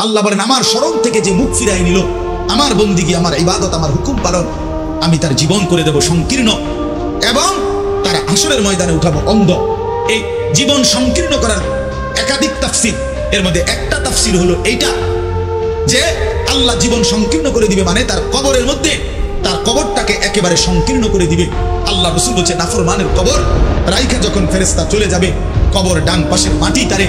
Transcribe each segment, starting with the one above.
আল্লাহ বলেন আমার স্মরণ থেকে যে মুখ ফিরাই নিল, আমার বন্দিগি, আমার ইবাদত, আমার হুকুম পালন, আমি তার জীবন করে দেব সংকীর্ণ এবং তার হাসরের ময়দানে উঠাবো অন্ধ। এই জীবন সংকীর্ণ করার একাধিক তাফসীর, এর মধ্যে একটা তাফসীর হলো এইটা যে আল্লাহ জীবন সংকীর্ণ করে দিবে মানে তার কবরের মধ্যে তার কবরটাকে একেবারে সংকীর্ণ করে দিবে। আল্লাহ রাসূল বলেছে নাফরমানের কবর রাইখা যখন ফেরেশতা চলে যাবে, কবর ডান পাশের মাটি তারে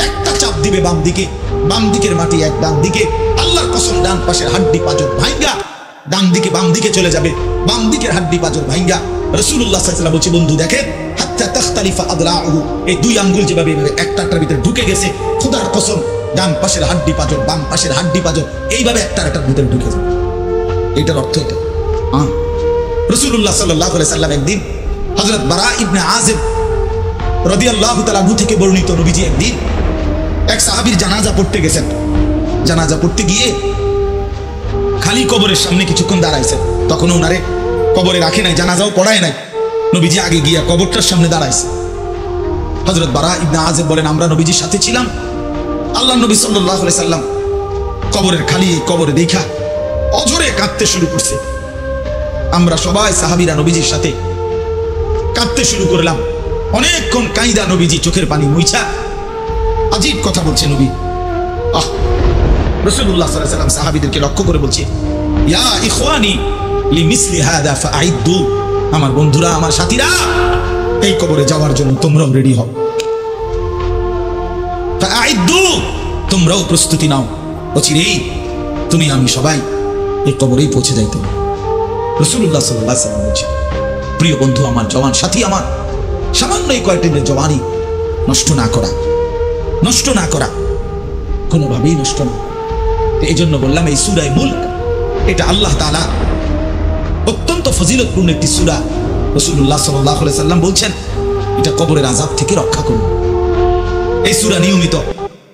একটা চাপ দিবে বাম দিকে, বাম দিকের মাটি এক ডান দিকে, আল্লাহর কসম ডান পাশের হাড্ডি পাঁজর ভাঙ্গা ডান দিকে বাম দিকে চলে যাবে, বাম দিকের হাড্ডি পাঁজর ভাঙ্গা। রাসূলুল্লাহ সাল্লাল্লাহু আলাইহি ওয়াসাল্লাম বলছে বন্ধু দেখেন হাত্তা তাখতালিফা আদলাউহু, এই দুই আঙ্গুল যেভাবে একটার ভিতরে ঢুকে গেছে, খোদার কসম ডান পাশের হাড্ডি পাঁজর বাম পাশের হাড্ডি পাঁজর এইভাবে একটার ভিতরে ঢুকে যাবে। এটার অর্থ এটা। রাসূলুল্লাহ সাল্লাল্লাহু আলাইহি ওয়াসাল্লাম একদিন হযরত বারা ইবনে আযিব রাদিয়াল্লাহু তাআলা আনহু থেকে বর্ণিত, নবীজি একদিন এক সাহাবীর জানাজা পড়তে গেছেন। জানাজা পড়তে গিয়ে খালি কবরের সামনে কিছুক্ষণ দাঁড়াইছেন, তখন ওনারে কবরে রাখে নাই, জানাজাও পড়ায় নাই। নবীজি আগে গিয়া কবরটার সামনে দাঁড়াইছে। হযরত বারা ইবনে আযিব বলেন আমরা নবীজির সাথে ছিলাম। আল্লাহ নবী সাল্লাল্লাহু আলাইহি সাল্লাম কবরের খালি কবরে দেখা অঝরে কাঁদতে শুরু করছে। আমরা সবাই সাহাবীরা নবীজির সাথে কাঁদতে শুরু করলাম। অনেকক্ষণ কাইদা নবীজি চোখের পানি মুইছা আজীব কথা বলছে নবী। রাসূলুল্লাহ সাল্লাল্লাহু আলাইহি ওয়াসাল্লাম সাহাবীদেরকে লক্ষ্য করে বলছে ইয়া ইখওয়ানি লিমিসলি হাদা ফাআইদু, আমার বন্ধুরা আমার সাথীরা এই কবরে যাওয়ার জন্য তোমরাও রেডি হও, ফাআইদু তোমরাও প্রস্তুতি নাও, অচিরেই তুমি আমি সবাই এই কবরেই পৌঁছে যাইতে হবে। রাসূলুল্লাহ সাল্লাল্লাহু আলাইহি ওয়াসাল্লাম বলছে প্রিয় বন্ধু আমার, জওয়ান সাথী আমার, সামান্য এই কয়েকটা দিনের জওয়ানি নষ্ট না করা, নষ্ট না করা, কোনোভাবেই নষ্ট না। এই জন্য বললাম এই সূরা মুলক এটা আল্লাহ তাআলা অত্যন্ত ফজিলতপূর্ণ একটি সূরা। রাসূলুল্লাহ সাল্লাল্লাহু আলাইহি ওয়াসাল্লাম বলছেন এটা কবরের আযাব থেকে রক্ষা করবে। এই সূরা নিয়মিত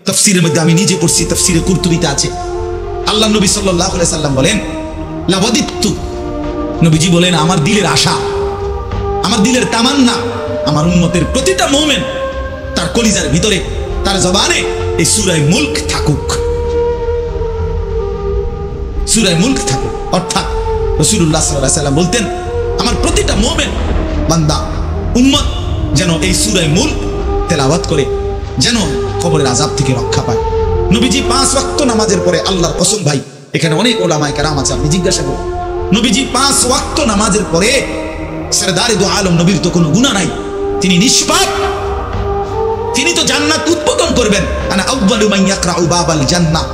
তাফসীরের মধ্যে আমি নিজে পড়ছি, তাফসীরে কুরতুবীতে আছে। আল্লাহ নবী সাল্লাল্লাহু আলাইহি ওয়াসাল্লাম বলেন লাওয়াদিতু, নবীজি বলেন আমার দিলের আশা, আমার দিলের তামান্না, আমার উম্মতের প্রতিটা মুমিন তার কলিজার ভিতরে তার জবানে এই সূরা মুলক থাকুক, সূরা মুলক থাকুক। অর্থাৎ রাসূলুল্লাহ সাল্লাল্লাহু আলাইহি ওয়াসাল্লাম বলতেন আমার প্রতিটা মুমিন বান্দা উম্মত যেন এই সূরা মুলক তেলাওয়াত করে যেন কবরের আযাব থেকে রক্ষা পায়। নবীজি 5 ওয়াক্ত নামাজের পরে, আল্লাহর কসম ভাই এখানে অনেক উলামায়ে কেরাম আছে, আপনি জিজ্ঞাসা করুন, নবীজি 5 ওয়াক্ত নামাজের পরে সরদারে দু আলম নবীর তো কোনো গুনাহ নাই, তিনি নিষ্পাপ, তিনি তো জান্নাত উদ্বোধন করবেন। আনা আউয়ালু মান ইয়াকরাউ বাবাল জান্নাহ,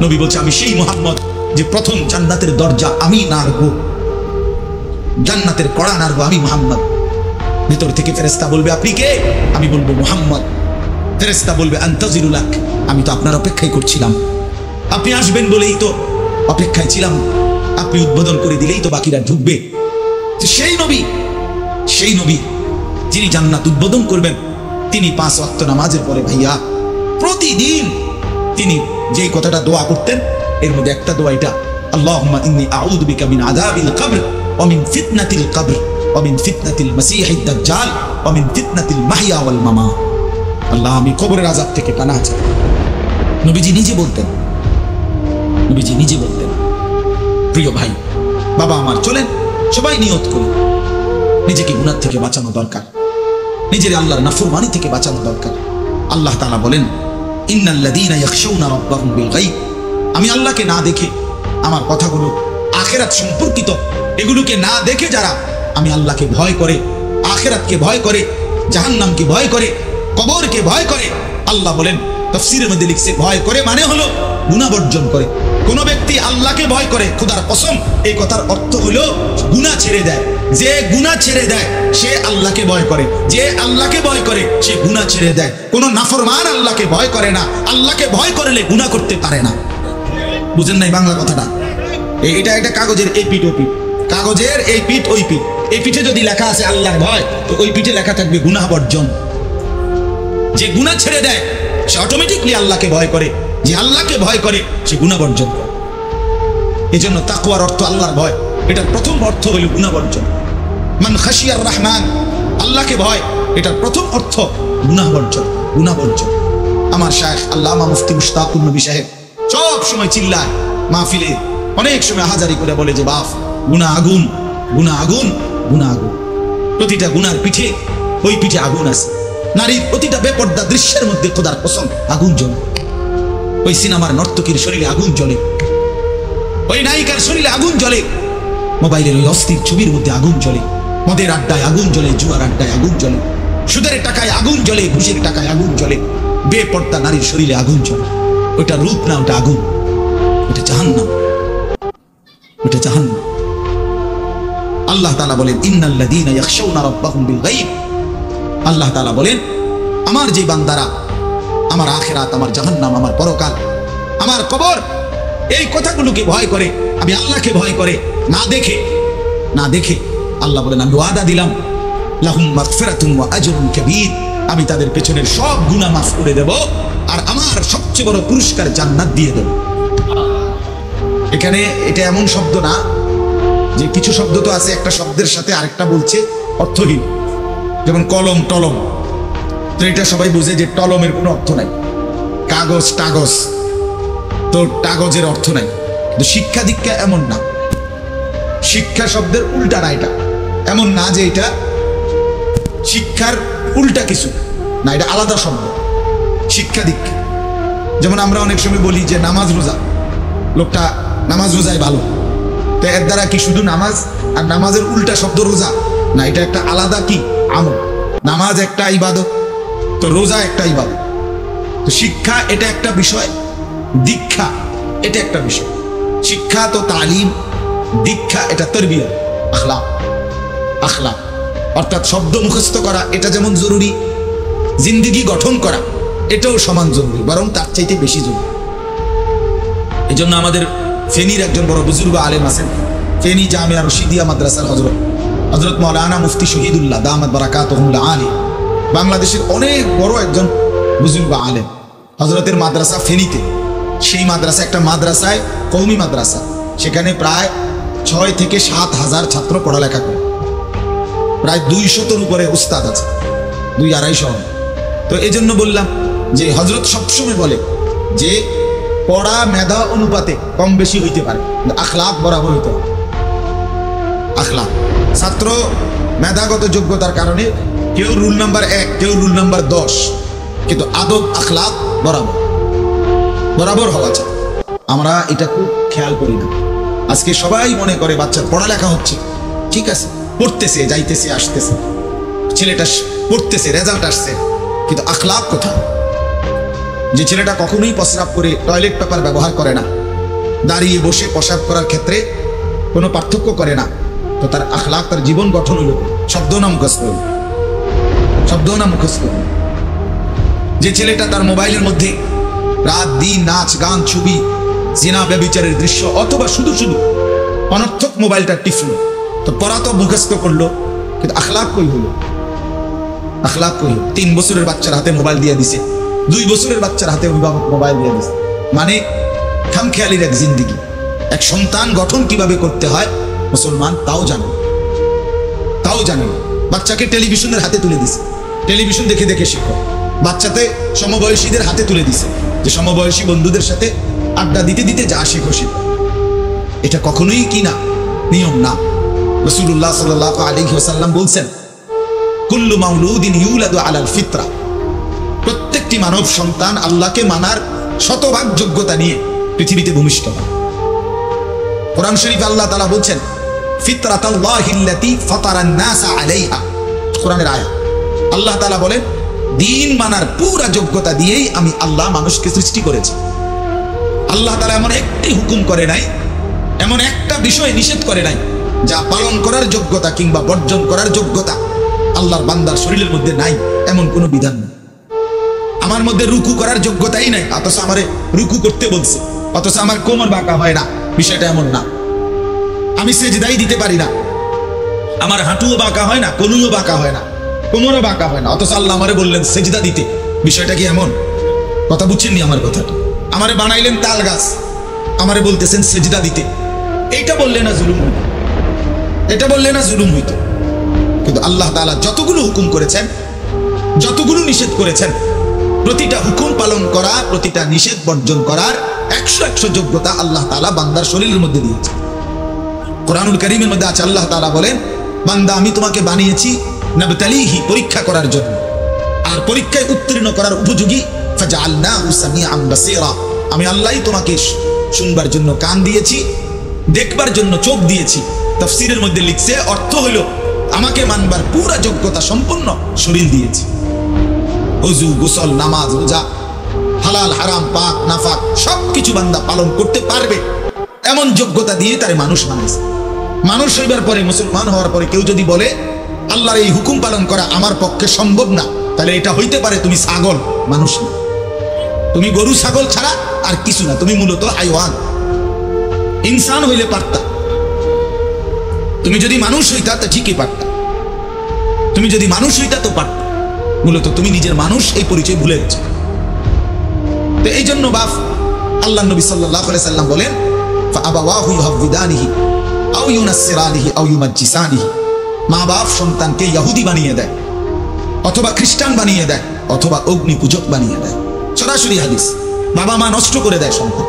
নবী বলছে আমি সেই মুহাম্মদ যে প্রথম জান্নাতের দরজা আমি নাড়ব, জান্নাতের কড়া নাড়ব আমি মুহাম্মদ। ভিতর থেকে ফেরেশতা বলবে আপনি কে? আমি বলবো মুহাম্মদ। ফেরেশতা বলবে আনতাজিরু লাক, আমি তো আপনার অপেক্ষাই করছিলাম, আপনি আসবেন বলেই তো অপেক্ষায় ছিলাম, আপনি উদ্বোধন করে দিলেই তো বাকিরা ঢুকবে। সেই নবী, সেই নবী যিনি জান্নাত উদ্বোধন করবেন, তিনি 5 ওয়াক্ত নামাজের পরে ভাইয়া প্রতিদিন তিনি যেই কথাটা দোয়া করতেন এর মধ্যে একটা দোয়া এটা, আল্লাহুম্মা ইন্নী আউযু বিকা মিন আযাবিল কবর ওয়া মিন ফিতনাতিল কবর ওয়া মিন ফিতনাতিল মাসীহিদ দাজ্জাল ওয়া মিন ফিতনাতিল মাহইয়া ওয়াল মামাত। আল্লাহ আমি কবরের আযাব থেকে পানাহ চাই। নবীজি নিজে বলতেন, নবীজি নিজে বলতেন। প্রিয় ভাই বাবা আমার, চলেন সবাই নিয়ত করি নিজেকে গুনাহ থেকে বাঁচানো দরকার, নিজের আল্লাহর নাফরমানি থেকে বাঁচানো দরকার। আল্লাহ তাআলা বলেন ইন্নাল্লাযীনা ইয়াখশাউনা রাব্বাহুম বিল গায়ব, আমি আল্লাহকে না দেখে আমার কথাগুলো আখিরাত সম্পর্কিত এগুলোকে না দেখে যারা আমি আল্লাহকে ভয় করে, আখিরাতকে ভয় করে, জাহান্নামকে ভয় করে, কবরকে ভয় করে, আল্লাহ বলেন তাফসীরের মধ্যে লিখছে ভয় করে মানে হলো গুনাহ বর্জন করে। কোন ব্যক্তি আল্লাহকে ভয় করে, খোদার কসম এই কথার অর্থ হলো গুনাহ ছেড়ে দেয়। যে গুনাহ ছেড়ে দেয় সে আল্লাহকে ভয় করে, যে আল্লাহকে ভয় করে সে গুনাহ ছেড়ে দেয়। কোন নাফরমান আল্লাহকে ভয় করে না, আল্লাহকে ভয় করলে গুনাহ করতে পারে না। বুঝেন নাই বাংলা কথাটা? এটা একটা কাগজের এই পিঠ ও পিঠ, কাগজের এই পিঠ ওই পিঠ, এই পিঠে যদি লেখা আছে আল্লাহর ভয় তো ওই পিঠে লেখা থাকবে গুনাহ বর্জন। যে গুনাহ ছেড়ে দেয় সে অটোমেটিকলি আল্লাহকে ভয় করে, যে আল্লাহকে ভয় করে সে গুনাহ বর্জন করে। এই জন্য তাকওয়ার অর্থ আল্লাহর ভয়, এটার প্রথম অর্থ হলো গুনাহ বর্জন। মান খাশিয়ার রহমান, আল্লাহকে ভয়, এটার প্রথম অর্থ গুনাহ বর্জন, গুনাহ বর্জন। আমার শায়খ আল্লামা মুফতি মুশতাকুর নবী সাহেব সব সময় চিল্লায় মাহফিলে, অনেক সময় হাজারি করে বলে যে বাপ গুনাহ আগুন, গুনাহ আগুন, গুনাহ আগুন। প্রতিটা গুনার পিঠে ওই পিঠে আগুন আছে। নারীর প্রতিটা বেপর্দা দৃশ্যের মধ্যে খোদার কসম আগুন জ্বলে। ওই সিনেমার নর্তকীর শরীরে আগুন জ্বলে, ওই নায়িকার শরীরে আগুন জ্বলে, মোবাইলের ওই অস্থির ছবির মধ্যে আগুন জ্বলে, মদের আড্ডায় আগুন জ্বলে, জুয়ার আড্ডায় আগুন জ্বলে, সুদের টাকায় আগুন জ্বলে, ঘুষের টাকায় আগুন জ্বলে, বেপর্দা নারীর শরীরে আগুন জ্বলে। ওটা রূপ না, ওটা আগুন, ওটা জাহান্নাম, ওটা জাহান্নাম। আল্লাহ তাআলা বলেন ইন্নাল্লাযীনা ইয়াখশাউনা রাব্বাহুম বিল গায়ব। আল্লাহ তাআলা বলেন আমার যে বান্দারা আমার আখিরাত, আমার জাহান্নাম, আমার পরকাল, আমার কবর, এই কথাগুলোকে ভয় করে, আমি আল্লাহকে ভয় করে, না দেখে আল্লাহ বলেন আমি ওয়াদা দিলাম লাহুম মাগফিরাতুন ওয়া আজরুন কাবীর, আমি তাদের পেছনের সব গুনাহ মাফ করে দেব আর আমার সবচেয়ে বড় পুরস্কার জান্নাত দিয়ে দেব। এখানে এটা এমন শব্দ না যে কিছু শব্দ তো আছে একটা শব্দের সাথে আরেকটা বলছে অর্থহীন, যেমন কলম টলম, তো এটা সবাই বুঝে যে টলমের কোনো অর্থ নাই, কাগজ টাগজ, তো কাগজের অর্থ নাই। কিন্তু শিক্ষা দীক্ষা এমন না, শিক্ষা শব্দের উল্টা না, এটা এমন না যে এটা শিক্ষার উল্টা কিছু না, এটা আলাদা শব্দ। শিক্ষা দীক্ষা যেমন আমরা অনেক সময় বলি যে নামাজ রোজা, লোকটা নামাজ রোজায় ভালো, তো এর দ্বারা কি শুধু নামাজ আর নামাজের উল্টা শব্দ রোজা না, এটা একটা আলাদা কি আমল। নামাজ একটা ইবাদত, তো রোজা একটা ইবাদত। তো শিক্ষা এটা একটা বিষয়, দীক্ষা এটা একটা বিষয়। শিক্ষা তো তালিম, দীক্ষা এটা তারবিয়ত, আখলাক। আখলাক অর্থাৎ শব্দ মুখস্থ করা এটা যেমন জরুরি, জিন্দেগি গঠন করা এটাও সমান জরুরি, বরং তার চাইতে বেশি জরুরি। এই জন্য আমাদের ফেনীর একজন বড় বুজুর্গ আলেম আছেন, ফেনী জামিয়া রশিদিয়া মাদ্রাসার হযরত মাওলানা মুফতি শহীদুল্লাহ দামাত বারাকাতুহুল আলী, বাংলাদেশের অনেক বড় একজন বুজুর্গ আলেম। হযরতের মাদ্রাসা ফেনীতে, সেই মাদ্রাসা একটা মাদ্রাসায় কওমি মাদ্রাসা, সেখানে প্রায় 6 থেকে 7 হাজার ছাত্র পড়ালেখা করে, প্রায় 200-র উপরে উস্তাদ আছে, 200-250। তো এই জন্য বললাম যে হযরত সবসময় বলে যে পড়া মেধা অনুপাতে কম বেশি হইতে পারে, আখলাক বরাবর হইতে হবে। আখলাক, ছাত্র মেধাগত যোগ্যতার কারণে কেউ রুল নাম্বার 1, কেউ রুল নাম্বার 10, কিন্তু আদব আখলাক বরাবর হওয়া চাই। আমরা এটা খুব খেয়াল করি না। আজকে সবাই মনে করে বাচ্চার পড়ালেখা হচ্ছে, ঠিক আছে, পড়তেছে, যাইতেছে, আসতেছে, ছেলেটা পড়তেছে, রেজাল্ট আসছে, কিন্তু আখলাক কোথায়? যে ছেলেটা কখনোই প্রস্রাব করে টয়লেট পেপার ব্যবহার করে না, দাঁড়িয়ে বসে প্রস্রাব করার ক্ষেত্রে কোনো পার্থক্য করে না, তো তার আখলাক, তার জীবন গঠন হলো শব্দ না মুখস্থ হলো, শব্দ না মুখস্থ হলো। যে ছেলেটা তার মোবাইলের মধ্যে রাত দিন নাচ গান ছবি জিনা ব্যভিচারের দৃশ্য অথবা শুধু অনর্থক মোবাইলটা টিপলো, তো পড়া তো মুখস্থ করলো, কিন্তু আখলাক কই হলো? আখলাক কই? 3 বছরের বাচ্চার হাতে মোবাইল দিয়ে দিছে, 2 বছরের বাচ্চার হাতে অভিভাবক মোবাইল দিয়ে দিছে, মানে খামখেয়ালির এক জিন্দেগি। এক সন্তান গঠন কিভাবে করতে হয় মুসলমান তাও জানে, বাচ্চাকে টেলিভিশনের হাতে তুলে দিছে, টেলিভিশন দেখে দেখে শিখো। বাচ্চাতে সমবয়সীদের হাতে তুলে দিছে, যে সমবয়সী বন্ধুদের সাথে আড্ডা দিতে দিতে যা শিখো। এটা কখনোই কি না, নিয়ম না। রাসূলুল্লাহ সাল্লাল্লাহু আলাইহি ওয়াসাল্লাম বলছেন কুল্লু মাউলুদিন ইউলাদু আলাল ফিতরা, প্রত্যেকটি মানব সন্তান আল্লাহকে মানার শতভাগ যোগ্যতা নিয়ে পৃথিবীতে ভূমিষ্ঠ হয়। কোরআন শরীফে আল্লাহ তাআলা বলছেন ফিতরাতাল্লাহিল্লাতী ফাতারান নাস আলাইহা, কোরআনের আয়াত। আল্লাহ তাআলা বলেন দিন মানার পুরা যোগ্যতা দিয়েই আমি আল্লাহ মানুষকে সৃষ্টি করেছি। আল্লাহ তাআলা এমন একটি হুকুম করে নাই, এমন একটা বিষয় নিষেধ করে নাই যা পালন করার যোগ্যতা কিংবা বর্জন করার যোগ্যতা আল্লাহর বান্দার শরীরের মধ্যে নাই, এমন কোনো বিধান নেই। আমার মধ্যে রুকু করার যোগ্যতাই নাই, অথচ আমারে রুকু করতে বলছে, অথচ আমার কোমর বাঁকা হয় না, বিষয়টা এমন না। আমি সেজদাই দিতে পারি না, আমার হাঁটুও বাঁকা হয় না, কনুইও বাঁকা হয় না, কোমরও বাঁকা হয় না, অথচ আল্লাহ আমারে বললেন সেজদা দিতে। বিষয়টা কি এমন? কথা বুঝছেননি আমার কথাটা? আমারে বানাইলেন তাল গাছ, আমারে বলতেছেন সেজদা দিতে। এইটা বললে না জুলুম হইতো? এটা বললে না জুলুম হইতো? কিন্তু আল্লাহ তাআলা যতগুলো হুকুম করেছেন, যতগুলো নিষেধ করেছেন, প্রতিটা হুকুম পালন করা, প্রতিটা নিষেধ বর্জন করার 100 যোগ্যতা আল্লাহ তাআলা বান্দার শরীরের মধ্যে দিয়েছে। কোরআনুল কারীমের মধ্যে আছে আল্লাহ তাআলা বলেন, বান্দা আমি তোমাকে বানিয়েছি নাবতালিহি, পরীক্ষা করার জন্য, আর পরীক্ষায় উত্তীর্ণ করার উপযোগী। ফাজআলনাহু সামিআন বাসীরা, আমি আল্লাহই তোমাকে শুনবার জন্য কান দিয়েছি, দেখবার জন্য চোখ দিয়েছি। তাফসীরের মধ্যে লিখছে, অর্থ হলো আমাকে মানবার পুরা যোগ্যতা সম্পন্ন শরীর দিয়েছি। ওযু, গোসল, নামাজ, রোজা, হালাল হারাম, পাক নাফাক সবকিছু বান্দা পালন করতে পারবে, এমন যোগ্যতা দিয়ে তারে মানুষ বানাইছে। মানুষ হইবার পরে, মুসলমান হওয়ার পরে কেউ যদি বলে আল্লাহর এই হুকুম পালন করা আমার পক্ষে সম্ভব না, তাহলে এটা হইতে পারে তুমি ছাগল, মানুষ না। তুমি গরু ছাগল ছাড়া আর কিছু না, তুমি মূলত হাইওয়ান। ইনসান হইলে পারতা, তুমি যদি মানুষ হইতা তো ঠিকই পারতা, তুমি যদি মানুষ হইতা তো পারতা, মূলত তুমি নিজের মানুষ এই পরিচয় ভুলে গেছো। তো এই জন্য বাপ আল্লাহ নবী সাল্লাল্লাহু আলাইহি সাল্লাম বলেন, ফাআবাওয়াহু ইউহাব্বিদানিহি আও ইউনাসসিরানিহি আও ইউমাজ্জিসানিহি, মা বাপ সন্তানকে ইহুদি বানিয়ে দেয়, অথবা খ্রিস্টান বানিয়ে দেয়, অথবা অগ্নি পূজক বানিয়ে দেয়। সরাসরি হাদিস, বাবা মা নষ্ট করে দেয় সন্তান।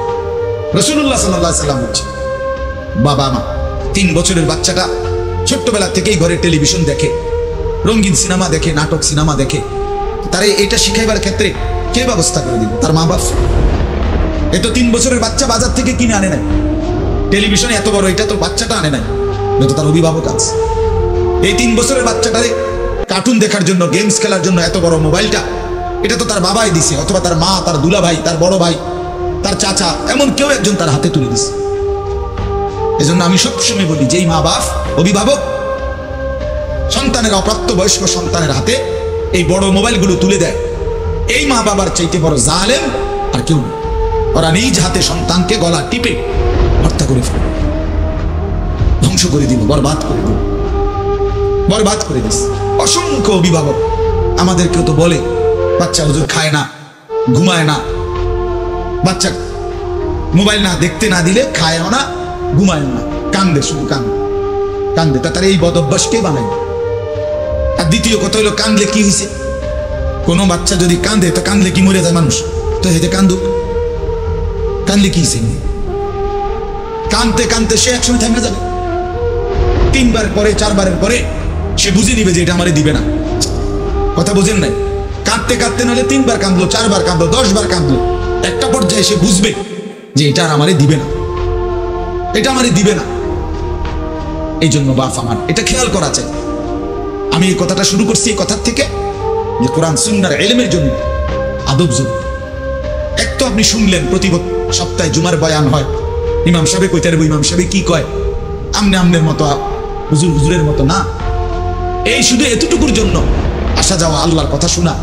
রাসূলুল্লাহ সাল্লাল্লাহু আলাইহি সাল্লাম বলছেন, বাবা মা 3 বছরের বাচ্চাটা ছোট্টবেলা থেকেই ঘরে টেলিভিশন দেখে, রঙিন সিনেমা দেখে, নাটক সিনেমা দেখে, তারে এটা শিখাইবার ক্ষেত্রে কে ব্যবস্থা করে দিল? তার মা বাপ। এ তো 3 বছরের বাচ্চা বাজার থেকে কিনে আনে নাই, টেলিভিশনে এত বড় এটা তো বাচ্চাটা আনে নাই, এটা তার অভিভাবক আছে। এই 3 বছরের বাচ্চাটারে কার্টুন দেখার জন্য, গেমস খেলার জন্য এত বড় মোবাইলটা, এটা তো তার বাবাই দিছে, অথবা তার মা, তার দুলা ভাই, তার বড় ভাই, তার চাচা, এমন কেউ একজন তার হাতে তুলে দিছে। এজন্য আমি সবসময় বলি, যেই মা বাপ অভিভাবক সন্তানের, অপ্রাপ্তবয়স্ক সন্তানের হাতে এই বড় মোবাইলগুলো তুলে দেয়, এই মা বাবার চাইতে বড় জালেম আর কেউ নেই। ওরা নিজ হাতে সন্তানকে গলা টিপে হত্যা করে ফেলে, ধ্বংস করে দিল, বরবাদ করে দিল, বরবাদ করে দিস। অসংখ্য অভিভাবক আমাদেরকেও তো বলে, বাচ্চা হুজুর খায় না, ঘুমায় না, বাচ্চা মোবাইল না দেখতে না দিলে খায়ও না, ঘুমায় না, কান্দে, শুধু কান্দে কান্দে। তার এই বদ অভ্যাস কে বানায়? আর দ্বিতীয় কথা হলো, কান্দলে কি হয়েছে? কোনো বাচ্চা যদি কান্দে, তো কান্দলে কি মরে যায় মানুষ? তো হেতে কান্দুক, কান্দলে কি হয়েছে? কানতে কানতে সে একসময় থেমে যাবে। 3 বার পরে, 4 বারের পরে সে বুঝে নিবে যে এটা আমারে দিবে না। কথা বুঝেন নাই? কাঁদতে কাঁদতে নাহলে 3 বার কাঁদলো, 4 বার কাঁদলো, 10 বার কাঁদলো, একটা পর্যায়ে সে বুঝবে যে এটা আর আমারে দিবে না, এটা আমারে দিবে না। এই জন্য বাপ আমার এটা খেয়াল করা চাই। আমি এই কথাটা শুরু করছি এই কথার থেকে, যে কোরআন সুন্নাহর ইলমের জন্য আদব জরুরি। এক তো আপনি শুনলেন প্রতি সপ্তাহে জুমার বয়ান হয়, ইমাম সাহেব কইতে পারবো, ইমাম সাহেব কি কয়, আমনে আমনের মতো, হুজুর হুজুরের মতো না। এই শুধু এতটুকুর জন্য আসা যাওয়া, আল্লাহর কথা শোনা,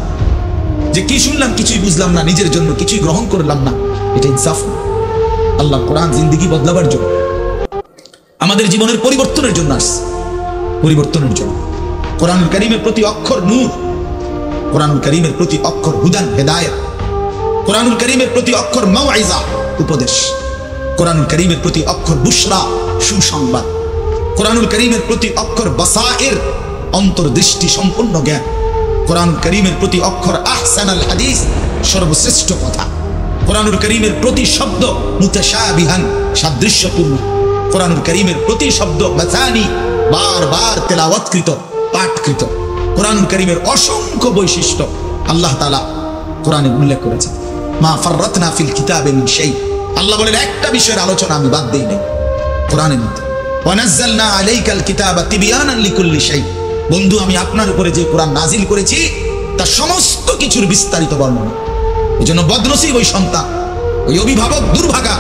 যে কি শুনলাম কিছুই বুঝলাম না, নিজের জন্য কিছুই গ্রহণ করলাম না, এটা ইনসাফ না। আল্লাহ কোরআন জিন্দেগি বদলাবার জন্য, আমাদের জীবনের পরিবর্তনের জন্য আসছে, পরিবর্তনের জন্য। কোরআনুল কারীমের প্রতি অক্ষর নূর, কোরআনুল কারীমের প্রতি অক্ষর হুদান, হেদায়েত, কোরআনুল কারীমের প্রতি অক্ষর মাউইজা, উপদেশ, কোরআনুল কারীমের প্রতি অক্ষর বুশরা, সুসংবাদ, কোরআনুল কারীমের প্রতি অক্ষর বাসায়ের, অন্তর্দৃষ্টি সম্পন্ন জ্ঞান, কোরআনুল কারীমের প্রতি অক্ষর আহসানাল হাদিস, সর্বশ্রেষ্ঠ কথা, কোরআনুল কারীমের প্রতি শব্দ মুতাশাবিহান, সাদৃশ্যপূর্ণ, কোরআনুল কারীমের প্রতি শব্দ মাসানি, বারবার তেলাওয়াতকৃত, পাঠকৃত। কোরআনুল কারীমের অসংখ্য বৈশিষ্ট্য আল্লাহ তাআলা কোরআনে উল্লেখ করেছেন। মা ফাররাতনা ফিল কিতাবে মিন শাই, আল্লাহ বলেন একটা বিষয়ের আলোচনা আমি বাদ দেই নাই কোরআনের মধ্যে। ওয়া নাযালনা আলাইকাল কিতাবা তিবয়ানান লিকুল্লি শাই, বন্ধু আমি আপনার উপরে যে কোরআন নাজিল করেছি তার সমস্ত কিছুর বিস্তারিত বর্ণনা। এজন্য বদনসিব ওই সন্তান, ওই অভিভাবক দুর্ভাগা,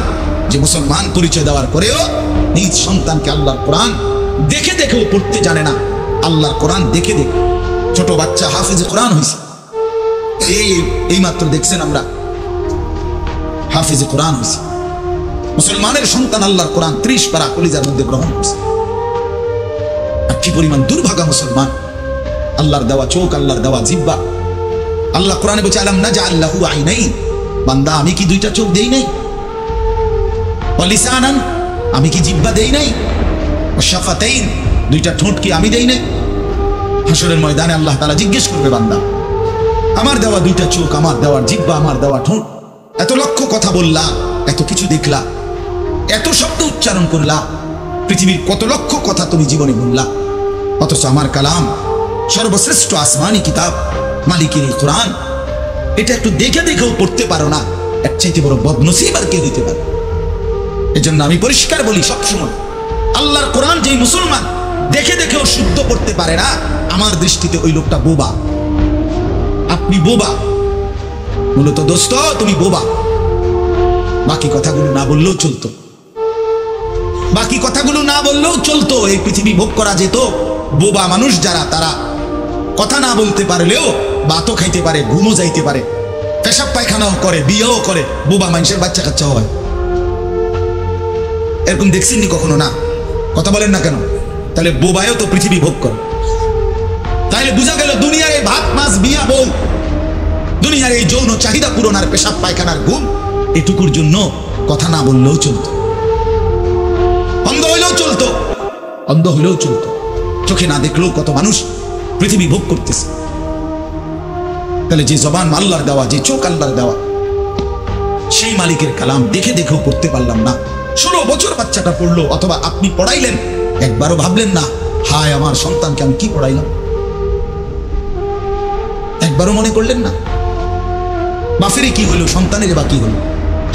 যে মুসলমান পরিচয় দেওয়ার পরেও নিজ সন্তানকে আল্লাহর কোরআন দেখে দেখেও পড়তে জানে না। আল্লাহর কোরআন দেখে দেখে ছোট বাচ্চা হাফেজে কোরআন হয়েছে, এই মাত্র দেখছেন আমরা, হাফেজে কোরআন হয়েছে। মুসলমানের সন্তান আল্লাহর কোরআন 30 পারা কলিজার মধ্যে গ্রহণ করছে। আর কি পরিমাণ দুর্ভাগা মুসলমান! আল্লাহর দেওয়া চোখ, আল্লাহর দেওয়া জিহ্বা। আল্লাহ কোরআনে বলছে, আলাম নাজআল লাহু আইনাইন, বান্দা আমি কি 2টা চোখ দেই নাই? ওয়া লিসানান, আমি কি জিহ্বা দেই নাই? ওয়া শাফাতাইন, 2টা ঠোঁট কি আমি দেই নাই? হাসরের ময়দানে আল্লাহ তাআলা জিজ্ঞেস করবে, বান্দা আমার দেওয়া 2টা চোখ, আমার দেওয়ার জিহ্বা, আমার দেওয়া ঠোঁট, এত লক্ষ কথা বললা, এত কিছু দেখলা, এত শব্দ উচ্চারণ করলা, পৃথিবীর কত লক্ষ কথা তুমি জীবনে বললা, অথচ আমার কালাম সর্বশ্রেষ্ঠ আসমানি কিতাব মালিকের এই কোরআন, এটা একটু দেখে দেখেও পড়তে পারো না। এর চাইতে বড় বদনসিব আর কে দিতে পারে? এজন্য আমি পরিষ্কার বলি সবসময়, আল্লাহর কোরআন যেই মুসলমান দেখে দেখেও শুদ্ধ পড়তে পারে না, আমার দৃষ্টিতে ওই লোকটা বোবা। আপনি বোবা, মূলত দোস্ত তুমি বোবা। বাকি কথাগুলো না বললেও চলতো, বাকি কথাগুলো না বললেও চলতো, এই পৃথিবী ভোগ করা যেত। বোবা মানুষ যারা, তারা কথা না বলতে পারলেও ভাতও খাইতে পারে, ঘুমও যাইতে পারে, পেশাব পায়খানাও করে, বিয়েও করে, বোবা মানুষের বাচ্চা কাচ্চাও হয়। এরকম দেখছেননি কখনো? না, কথা বলেন না কেন? তাহলে বোবায়ও তো পৃথিবী ভোগ করে। তাহলে বোঝা গেল দুনিয়ার এই ভাত মাছ বিয়া বউ, দুনিয়ার এই যৌন চাহিদা পূরণ আর পেশাব পায়খানার ঘুম, এটুকুর জন্য কথা না বললেও চলতো, অন্ধ হইলেও চলতো, অন্ধ হইলেও চলতো, চোখে না দেখলেও কত মানুষ পৃথিবী ভোগ করতেছে। তাহলে যে জবান আল্লাহর দেওয়া, যে চোখ আল্লাহর দেওয়া, সেই মালিকের কালাম দেখে দেখেও পড়তে পারলাম না। 16 বছর বাচ্চাটা পড়লো, অথবা আপনি পড়াইলেন, একবারও ভাবলেন না হায় আমার সন্তানকে আমি কি পড়াইলাম? একবারও মনে করলেন না বাফেরই কি হলো, সন্তানের বা কি হলো?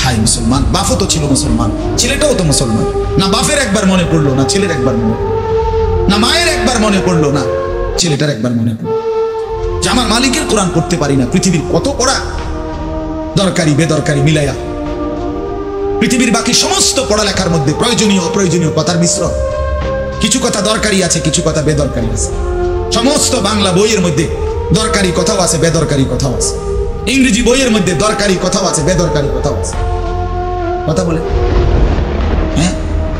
হায় মুসলমান, বাফও তো ছিল মুসলমান, ছেলেটাও তো মুসলমান। না বাফের একবার মনে পড়লো, না ছেলের একবার মনে পড়লো, না মায়ের একবার মনে পড়লো, না ছেলেটার একবার মনে পড়লো যে আমার মালিকের কোরআন পড়তে পারি না। পৃথিবীর কত পড়া, দরকারি বেদরকারি মিলাইয়া, পৃথিবীর বাকি সমস্ত পড়ালেখার মধ্যে প্রয়োজনীয় অপ্রয়োজনীয় কথার মিশ্রণ। কিছু কথা দরকারি আছে, কিছু কথা বেদরকারি আছে। সমস্ত বাংলা বইয়ের মধ্যে দরকারি কথাও আছে, বেদরকারি কথাও আছে। ইংরেজি বইয়ের মধ্যে দরকারি কথাও আছে, বেদরকারি কথাও আছে। কথা বলে, হ্যাঁ,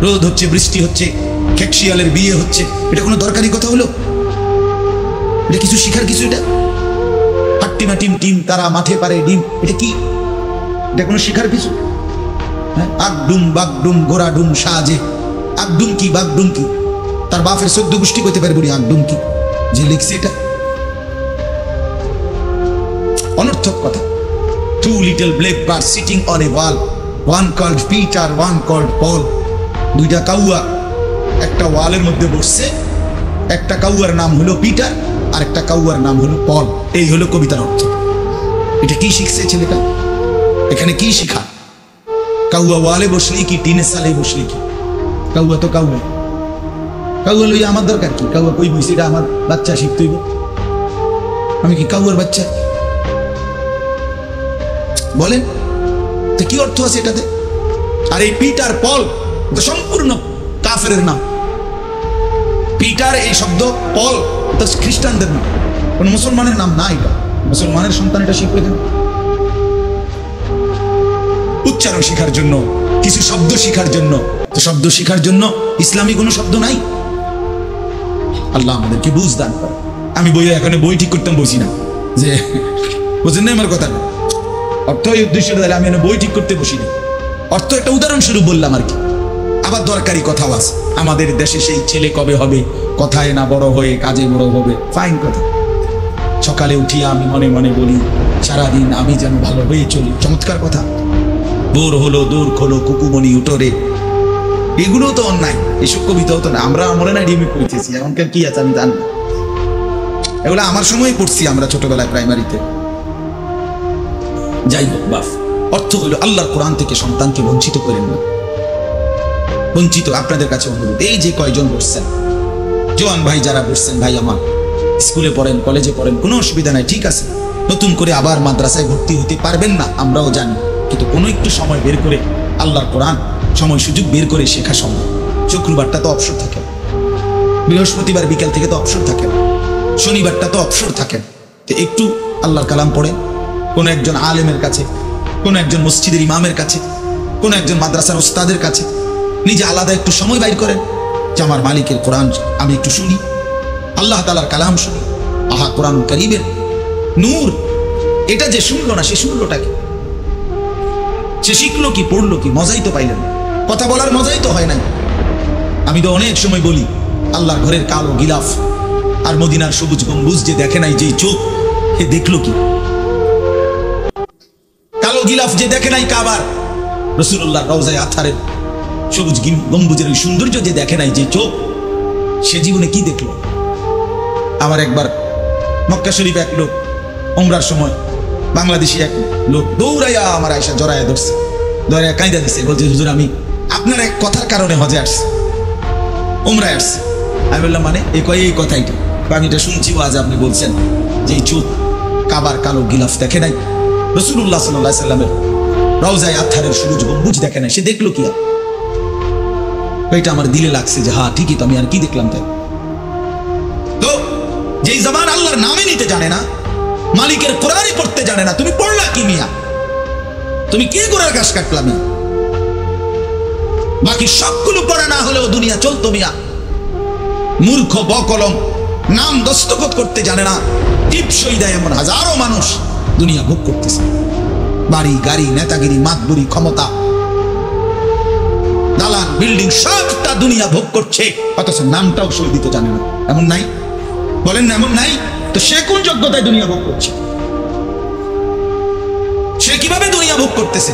রোদ হচ্ছে, বৃষ্টি হচ্ছে, খেকশিয়ালের বিয়ে হচ্ছে, এটা কোনো দরকারি কথা হলো? এটা কিছু শিখার কিছু? এটা হাট্টিমা টিম টিম তারা মাঠে পারে ডিম, এটা কি? এটা কোনো শিখার কিছু? হ্যাঁ, আগডুম বাগডুম ঘোড়াডুম সাজে, আগডুম কি বাগডুম কি? তার বাপের 14 গোষ্ঠী করতে পারে বলি আগডুম কি? যে লিখছে এটা অনর্থক কথা। 2 little black birds sitting on a wall, one called Peter, one called Paul. দুইটা কাউয়া একটা ওয়ালের মধ্যে বসছে, একটা কাউয়ার নাম হলো পিটার আর একটা কাউয়ার নাম হলো পল। এই হলো কবিতার অর্থ। এটা কি শিখছে ছেলেটা? এখানে কি শিখা? কাউয়া ওয়ালে বসলি কি টিনের সালে বসলি কি? কাউয়া তো কাউয়া, কাউয়া লইয়া আমার দরকার কি? কাউয়া কই বইছে? এটা আমার বাচ্চা শিখতে হইব, আমি কি কাউয়ার বাচ্চা? বলেন তো কি অর্থ আছে এটাতে? আর এই পিটার পল সম্পূর্ণ কাফেরের নাম। পিটার এই শব্দ, পল এটা খ্রিস্টানদের নাম, কোন মুসলমানের নাম না। এটা মুসলমানের সন্তান, এটা শিখবে কেন? উচ্চারণ শেখার জন্য, কিছু শব্দ শেখার জন্য। তো শব্দ শেখার জন্য ইসলামী কোনো শব্দ নাই? আল্লাহ আমাদেরকে বুঝ দান করে। আমি এখানে বই ঠিক করতাম বসি না, যে বুঝেন না আমার কথা। অর্থ এই উদ্দেশ্য দ্বারা আমি বই ঠিক করতে বসি না, অর্থ একটা উদাহরণস্বরূপ বললাম আর কি। আবার দরকারি কথাও আছে। আমাদের দেশে সেই ছেলে কবে হবে, কথায় না বড় হয়ে কাজে বড় হবে, ফাইন কথা। সকালে উঠিয়া আমি মনে মনে বলি সারাদিন আমি যেন ভালো হয়ে চলি, চমৎকার কথা। বোর হলো দূর খোলো কুকুমনি উঠোরে, এগুলো তো অন্যায়, এসব কবিতাও তো না। আমরা মনে নাই ডিমে পড়েছি, এমনকার কি আছে আমি জানি না। এগুলো আমার সময় পড়ছি আমরা ছোটবেলায় প্রাইমারিতে। যাই হোক, বাফ অর্থ হলো আল্লাহর কোরআন থেকে সন্তানকে বঞ্চিত করেন না। বঞ্চিত আপনাদের কাছে অনুরোধ, এই যে কয়জন বসছেন, জওয়ান ভাই যারা বসছেন, ভাই আমার স্কুলে পড়েন, কলেজে পড়েন, কোনো অসুবিধা নাই, ঠিক আছে। নতুন করে আবার মাদ্রাসায় ভর্তি হতে পারবেন না, আমরাও জানি, কিন্তু কোনো একটু সময় বের করে আল্লাহর কোরআন সময় সুযোগ বের করে শেখা সম্ভব। শুক্রবারটা তো অবসর থাকে, বৃহস্পতিবার বিকেল থেকে তো অবসর থাকে, শনিবারটা তো অবসর থাকে। তো একটু আল্লাহর কালাম পড়েন, কোন একজন আলেমের কাছে, কোন একজন মসজিদের ইমামের কাছে, কোন একজন মাদ্রাসার ওস্তাদের কাছে নিজে আলাদা একটু সময় বাইর করেন যে আমার মালিকের কোরআন আমি একটু শুনি, আল্লাহ তাআলার কালাম শুনি। আহা, কোরআন কারীমের নূর, এটা যে শুনলো না সে শুনলোটা কি? সে শিখলো কি, পড়লো কি? মজাই তো পাইলেন, কথা বলার মজাই তো হয় নাই। আমি তো অনেক সময় বলি আল্লাহর ঘরের কালো গিলাফ আর মদিনার সবুজ গম্বুজ যে দেখে নাই যেই চোখ, সে দেখলো কি? কালো গিলাফ যে দেখে নাই কাবার, রাসূলুল্লাহ রওজায়ে আতহারের সবুজ গম্বুজের ওই সৌন্দর্য যে দেখে নাই, যে চোখ, সে জীবনে কি দেখলো? আবার একবার মক্কা শরীফে এক লোক উমরার সময় বাংলাদেশি এক লোক দৌড়াইয়া আমার আয়েশা জড়াইয়া ধরছে, ধরাইয়া কাঁদা দিছে, বলছে হুজুর আমি আপনার এক কথার কারণে হজে আসছি, উমরায় আসছি। আমি বললাম মানে? এই কথাই তো আমি এটা শুনছি, আজ আপনি বলছেন যে এই চোখ কাবার কালো গিলাফ দেখে নাই, রাসূলুল্লাহ সাল্লাল্লাহু আলাইহি সাল্লামের রওজায়ে আতহারের সবুজ গম্বুজ দেখে নাই, সে দেখলো কি? এটা আমার দিলে লাগছে যে হ্যাঁ ঠিকই তো, আমি আর কি দেখলাম? তাই তো যেই জবান আল্লাহর নামে নিতে জানে না, মালিকের কোরআনই পড়তে জানে না, তুমি পড়লা কি মিয়া? তুমি কে গোড়ার ঘাস কাটলা মিয়া? বাকি সবগুলো পড়া না হলেও দুনিয়া চলতো মিয়া। মূর্খ বকলম নাম দস্তখত করতে জানে না, টিপসই দেয় এমন হাজারো মানুষ দুনিয়া ভোগ করতেছে। বাড়ি গাড়ি, নেতাগিরি, মাতবুরি, ক্ষমতা, দালান, বিল্ডিং, সবটা দুনিয়া ভোগ করছে, অথচ নামটাও সই দিতে জানে না। এমন নাই? বলেন না এমন নাই? তো সে কোন যোগ্যতায় দুনিয়া ভোগ করছে? সে কিভাবে দুনিয়া ভোগ করতেছে?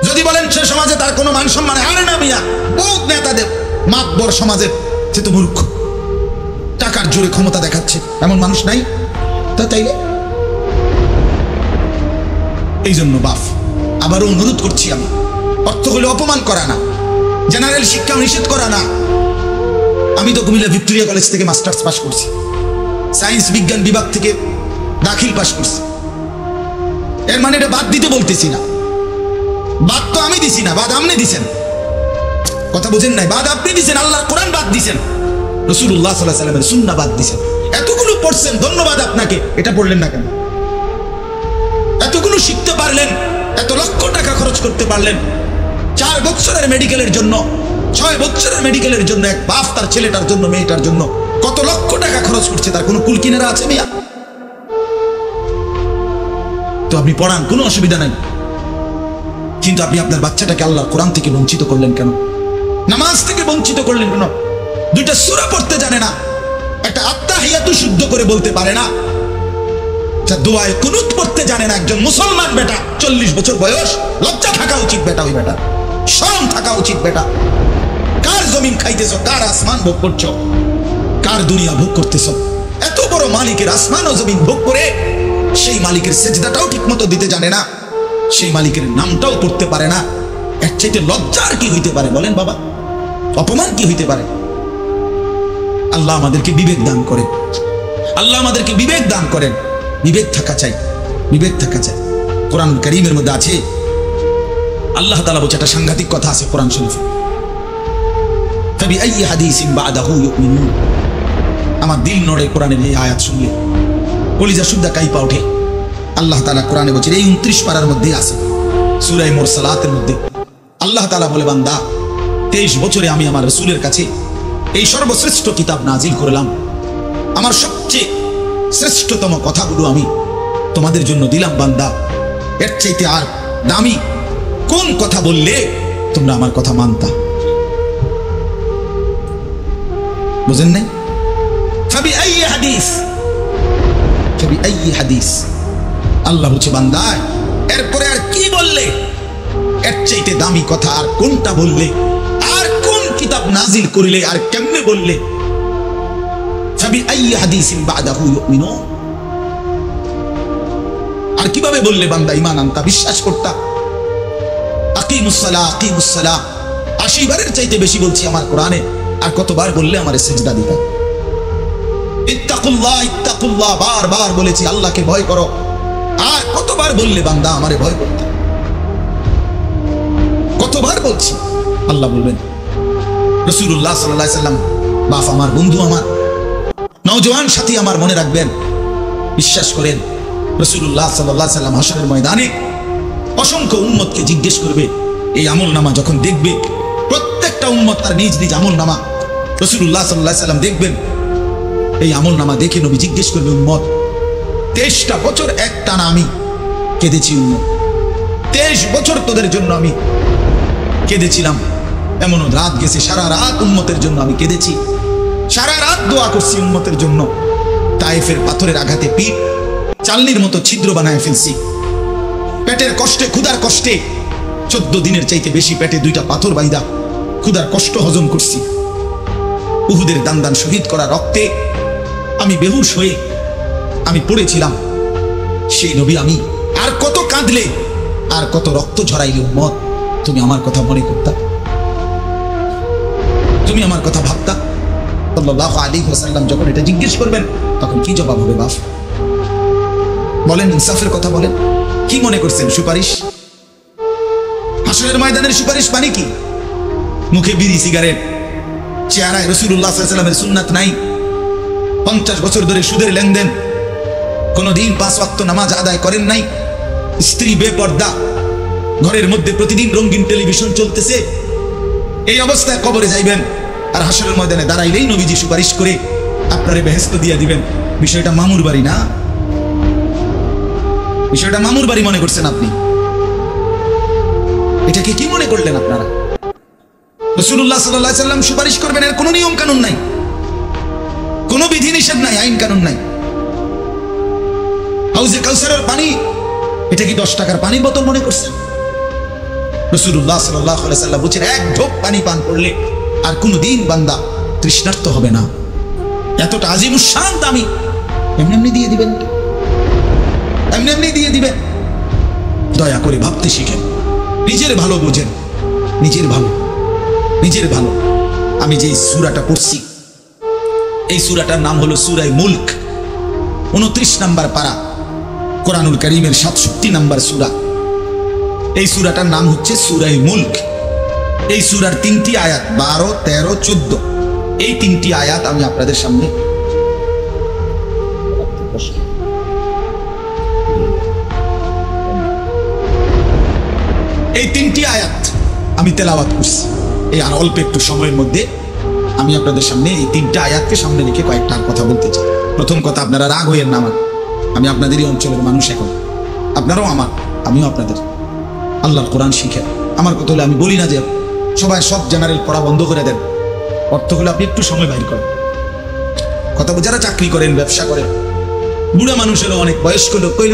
যদি বলেন সে সমাজে তার কোনো মান সম্মান, আরে না মিয়া, বহুত নেতাদের মাতবর সমাজের, সে তো মূর্খ, টাকার জোরে ক্ষমতা দেখাচ্ছে, এমন মানুষ নাই? তা তাইলে এই জন্য বাপ আবারও অনুরোধ করছি, আমি অর্থ হলে অপমান করা না, জেনারেল শিক্ষা নিষেধ করা না। আমি তো কুমিল্লা ভিক্টোরিয়া কলেজ থেকে মাস্টার্স পাস করছি, সায়েন্স বিজ্ঞান বিভাগ থেকে দাখিল পাস করছি। এর মানে এটা বাদ দিতে বলতেছি না, বাদ তো আমি দিছি না, বাদ আপনি দিছেন। কথা বুঝেন নাই? বাদ আপনি দিছেন, আল্লাহর কোরআন বাদ দিছেন, রাসূলুল্লাহ সাল্লাল্লাহু আলাইহি সাল্লামের সুন্নাহ বাদ দিছেন। এতগুলো পড়ছেন, ধন্যবাদ আপনাকে, এটা পড়লেন না কেন? এতগুলো শিখতে পারলেন, এত লক্ষ টাকা খরচ করতে পারলেন, 4 বছরের মেডিকেলের জন্য, 6 বছরের মেডিকেলের জন্য এক বাপ তার ছেলেটার জন্য, মেয়েটার জন্য কত লক্ষ টাকা খরচ করছে, তার কোনো কুল কিনারা আছে মিয়া? তো আপনি পড়ান, কোনো অসুবিধা নাই, কিন্তু আপনি আপনার বাচ্চাটাকে আল্লাহর কোরআন থেকে বঞ্চিত করলেন কেন? নামাজ থেকে বঞ্চিত করলেন কেন? 2টা সূরা পড়তে জানে না, একটা আত্তাহিয়াতু শুদ্ধ করে বলতে পারে না, দোয়ায়ে কুনুত পড়তে জানে না। একজন মুসলমান বেটা, 40 বছর বয়স, লজ্জা থাকা উচিত বেটা, ওই বেটা শরম থাকা উচিত বেটা। কার জমিন খাইতেছ, কার আসমান ভোগ করছো, কার দুনিয়া ভোগ করতেছ? এত বড় মালিকের আসমান ও জমিন ভোগ করে সেই মালিকের সেজদাটাও ঠিক মতো দিতে জানে না, সেই মালিকের নামটাও পড়তে পারে না। এর চাইতে লজ্জার কি হইতে পারে বলেন বাবা? অপমান কি হইতে পারে? আল্লাহ আমাদেরকে বিবেক দান করেন, আল্লাহ আমাদেরকে বিবেক দান করেন। বিবেক থাকা চাই, বিবেক থাকা চাই। কোরআন কারীমের মধ্যে আছে, আল্লাহ তাআলা বলছে, একটা সাংঘাতিক কথা আছে কোরআন শরীফে, ফাবিআইয়ি হাদিসিন বা'দাহু ইউমিনুন। আমার দিল নড়ে কোরআনের এই আয়াত শুনলে, কলিজা শুদ্ধা কাইপা ওঠে। আল্লাহ তাআলা কোরআনে বলছে, এই 29 পারার মধ্যে আছে, সূরা মুরসালাতের মধ্যে আল্লাহ তাআলা বলে, বান্দা 23 বছরে আমি আমার রাসূলের কাছে এই সর্বশ্রেষ্ঠ কিতাব নাজিল করলাম, আমার সবচেয়ে শ্রেষ্ঠতম কথাগুলো আমি তোমাদের জন্য দিলাম। বান্দা, এর চাইতে আর দামি কোন কথা বললে তোমরা আমার কথা মানতা? বুঝেন নাই? ফাবিআইয়ি হাদিস, ফাবিআইয়ি হাদিস। আল্লাহ বলছে, বান্দা এরপরে আর কি বললে, এর চাইতে দামি কথা আর কোনটা বললে, আর কোন কিতাব নাজিল করিলে, আর কেমনে বললে? ফাবিআইয়ি হাদিসিন বা'দাহু ইউমিনুন। আর কিভাবে বললে বান্দা ঈমান আনতা, বিশ্বাস করতা? আকিমুস সালাহ, আকিমুস সালাহ 80 বারের চাইতে বেশি বলছি আমার কোরআনে, আর কতবার বললে আমারে সিজদা দিতা? ইত্তাকুল্লাহ, ইত্তাকুল্লাহ বারবার বলেছি, আল্লাহকে ভয় করো, আর কতবার বললে বান্দা আমারে ভয় করতে? কতবার বলছি? আল্লাহ বলবেন, রাসূলুল্লাহ সাল্লাল্লাহু আলাইহি সাল্লাম বাপ আমার, বন্ধু আমার, নওজোয়ান সাথী আমার, মনে রাখবেন, বিশ্বাস করেন, রাসূলুল্লাহ সাল্লাল্লাহু আলাইহি সাল্লাম হাসরের ময়দানে অসংখ্য উম্মতকে জিজ্ঞেস করবে, এই আমলনামা যখন দেখবে, প্রত্যেকটা উম্মত তার নিজ নিজ আমলনামা, রাসূলুল্লাহ সাল্লাল্লাহু আলাইহি সাল্লাম দেখবেন, এই আমলনামা দেখে নবী জিজ্ঞেস করবে, উম্মত 23টা বছর একটানা আমি কেঁদেছি, উম্মত 23 বছর তোদের জন্য আমি কেঁদেছিলাম, এমনও রাত গেছে সারা রাত উম্মতের জন্য আমি কেঁদেছি, সারা রাত দোয়া করছি উম্মতের জন্য, তায়েফের পাথরের আঘাতে পিঠ চালনির মতো ছিদ্র বানায় ফেলছি, পেটের কষ্টে, ক্ষুধার কষ্টে 14 দিনের চাইতে বেশি পেটে 2টা পাথর বাইদা ক্ষুধার কষ্ট হজম করছি। উহুদের দান শহীদ করা রক্তে আমি বেহুশ হয়ে আমি পড়েছিলাম। সেই নবী আমি আর কত কাঁদলে, আর কত রক্ত ঝরাইলে উম্মত তুমি আমার কথা মনে করতা, তুমি আমার কথা ভাবতা? সাল্লাল্লাহু আলাইহি ওয়াসাল্লাম যখন এটা জিজ্ঞেস করবেন তখন কি জবাব হবে বাপ? বলেন, ইনসাফের কথা বলেন। কি মনে করছেন সুপারিশ? হাসরের ময়দানের সুপারিশ মানে কি? মুখে বিড়ি সিগারেট, চেহারায় রাসূলুল্লাহ সাল্লাল্লাহু আলাইহি ওয়াসাল্লামের সুন্নাত নাই, 50 বছর ধরে সুদের লেনদেন, কোনদিন 5 ওয়াক্ত নামাজ আদায় করেন নাই, স্ত্রী বেপর্দা, ঘরের মধ্যে প্রতিদিন রঙিন টেলিভিশন চলতেছে। এই অবস্থায় কবরে যাইবেন, আর হাসরের ময়দানে দাঁড়াইলেই নবীজি সুপারিশ করে আপনারে বেহেশত দিয়ে দিবেন। বিষয়টা মামুর বাড়ি না, বিষয়টা মামুর বাড়ি মনে করছেন আপনি। এটাকে কি মনে করলেন আপনারা? রাসূলুল্লাহ সাল্লাল্লাহু আলাইহি ওয়াসাল্লাম সুপারিশ করবেন, এর কোনো নিয়ম কানুন নাই, কোনো বিধি নিষেধ নাই, আইন কানুন নাই। হাউজে কাউসারের পানি, এটা কি 10 টাকার পানির বোতল মনে করছেন? রাসূলুল্লাহ সাল্লাল্লাহু আলাইহি ওয়াসাল্লাম বলেছেন, এক ঢোক পানি পান করলে আর কোনোদিন বান্দা তৃষ্ণার্ত হবে না। এতটা আজিমুস শান দামি, এমনি এমনি দিয়ে দিবেন, এমনি এমনি দিয়ে দিবেন। দয়া করে ভাবতে শিখেন, নিজের ভালো বোঝেন, নিজের ভালো, নিজের ভালো। আমি যে সূরাটা পড়ছি, এই সূরাটার নাম হলো সূরা মুলক, 29 নম্বর পারা, কোরআনুল কারীমের 67 নম্বর সূরা। এই সূরাটার নাম হচ্ছে সূরা মুলক। এই সূরার 3টি আয়াত 12, 13, 14, এই 3টি আয়াত আমি আপনাদের সামনে এই 3টি আয়াত আমি তেলাওয়াত করছি। এই আর অল্প একটু সময়ের মধ্যে আমি আপনাদের সামনে এই 3টা আয়াতকে সামনে রেখে কয়েকটা কথা বলতে চাই। প্রথম কথা, আপনারা রাগ হইয়েন না, আমি আপনাদেরই অঞ্চলের মানুষ, এখন আপনারাও আমার, আমিও আপনাদের। আল্লাহর কোরআন শিখেন। আমার কথা হলে আমি বলি না যে সবাই সব জেনারেল পড়া বন্ধ করে দেন, অর্থ হলে আপনি একটু সময় বাইর করেন। কথা, যারা চাকরি করেন, ব্যবসা করেন, বুড়া মানুষেরও অনেক বয়স্ক লোক কইল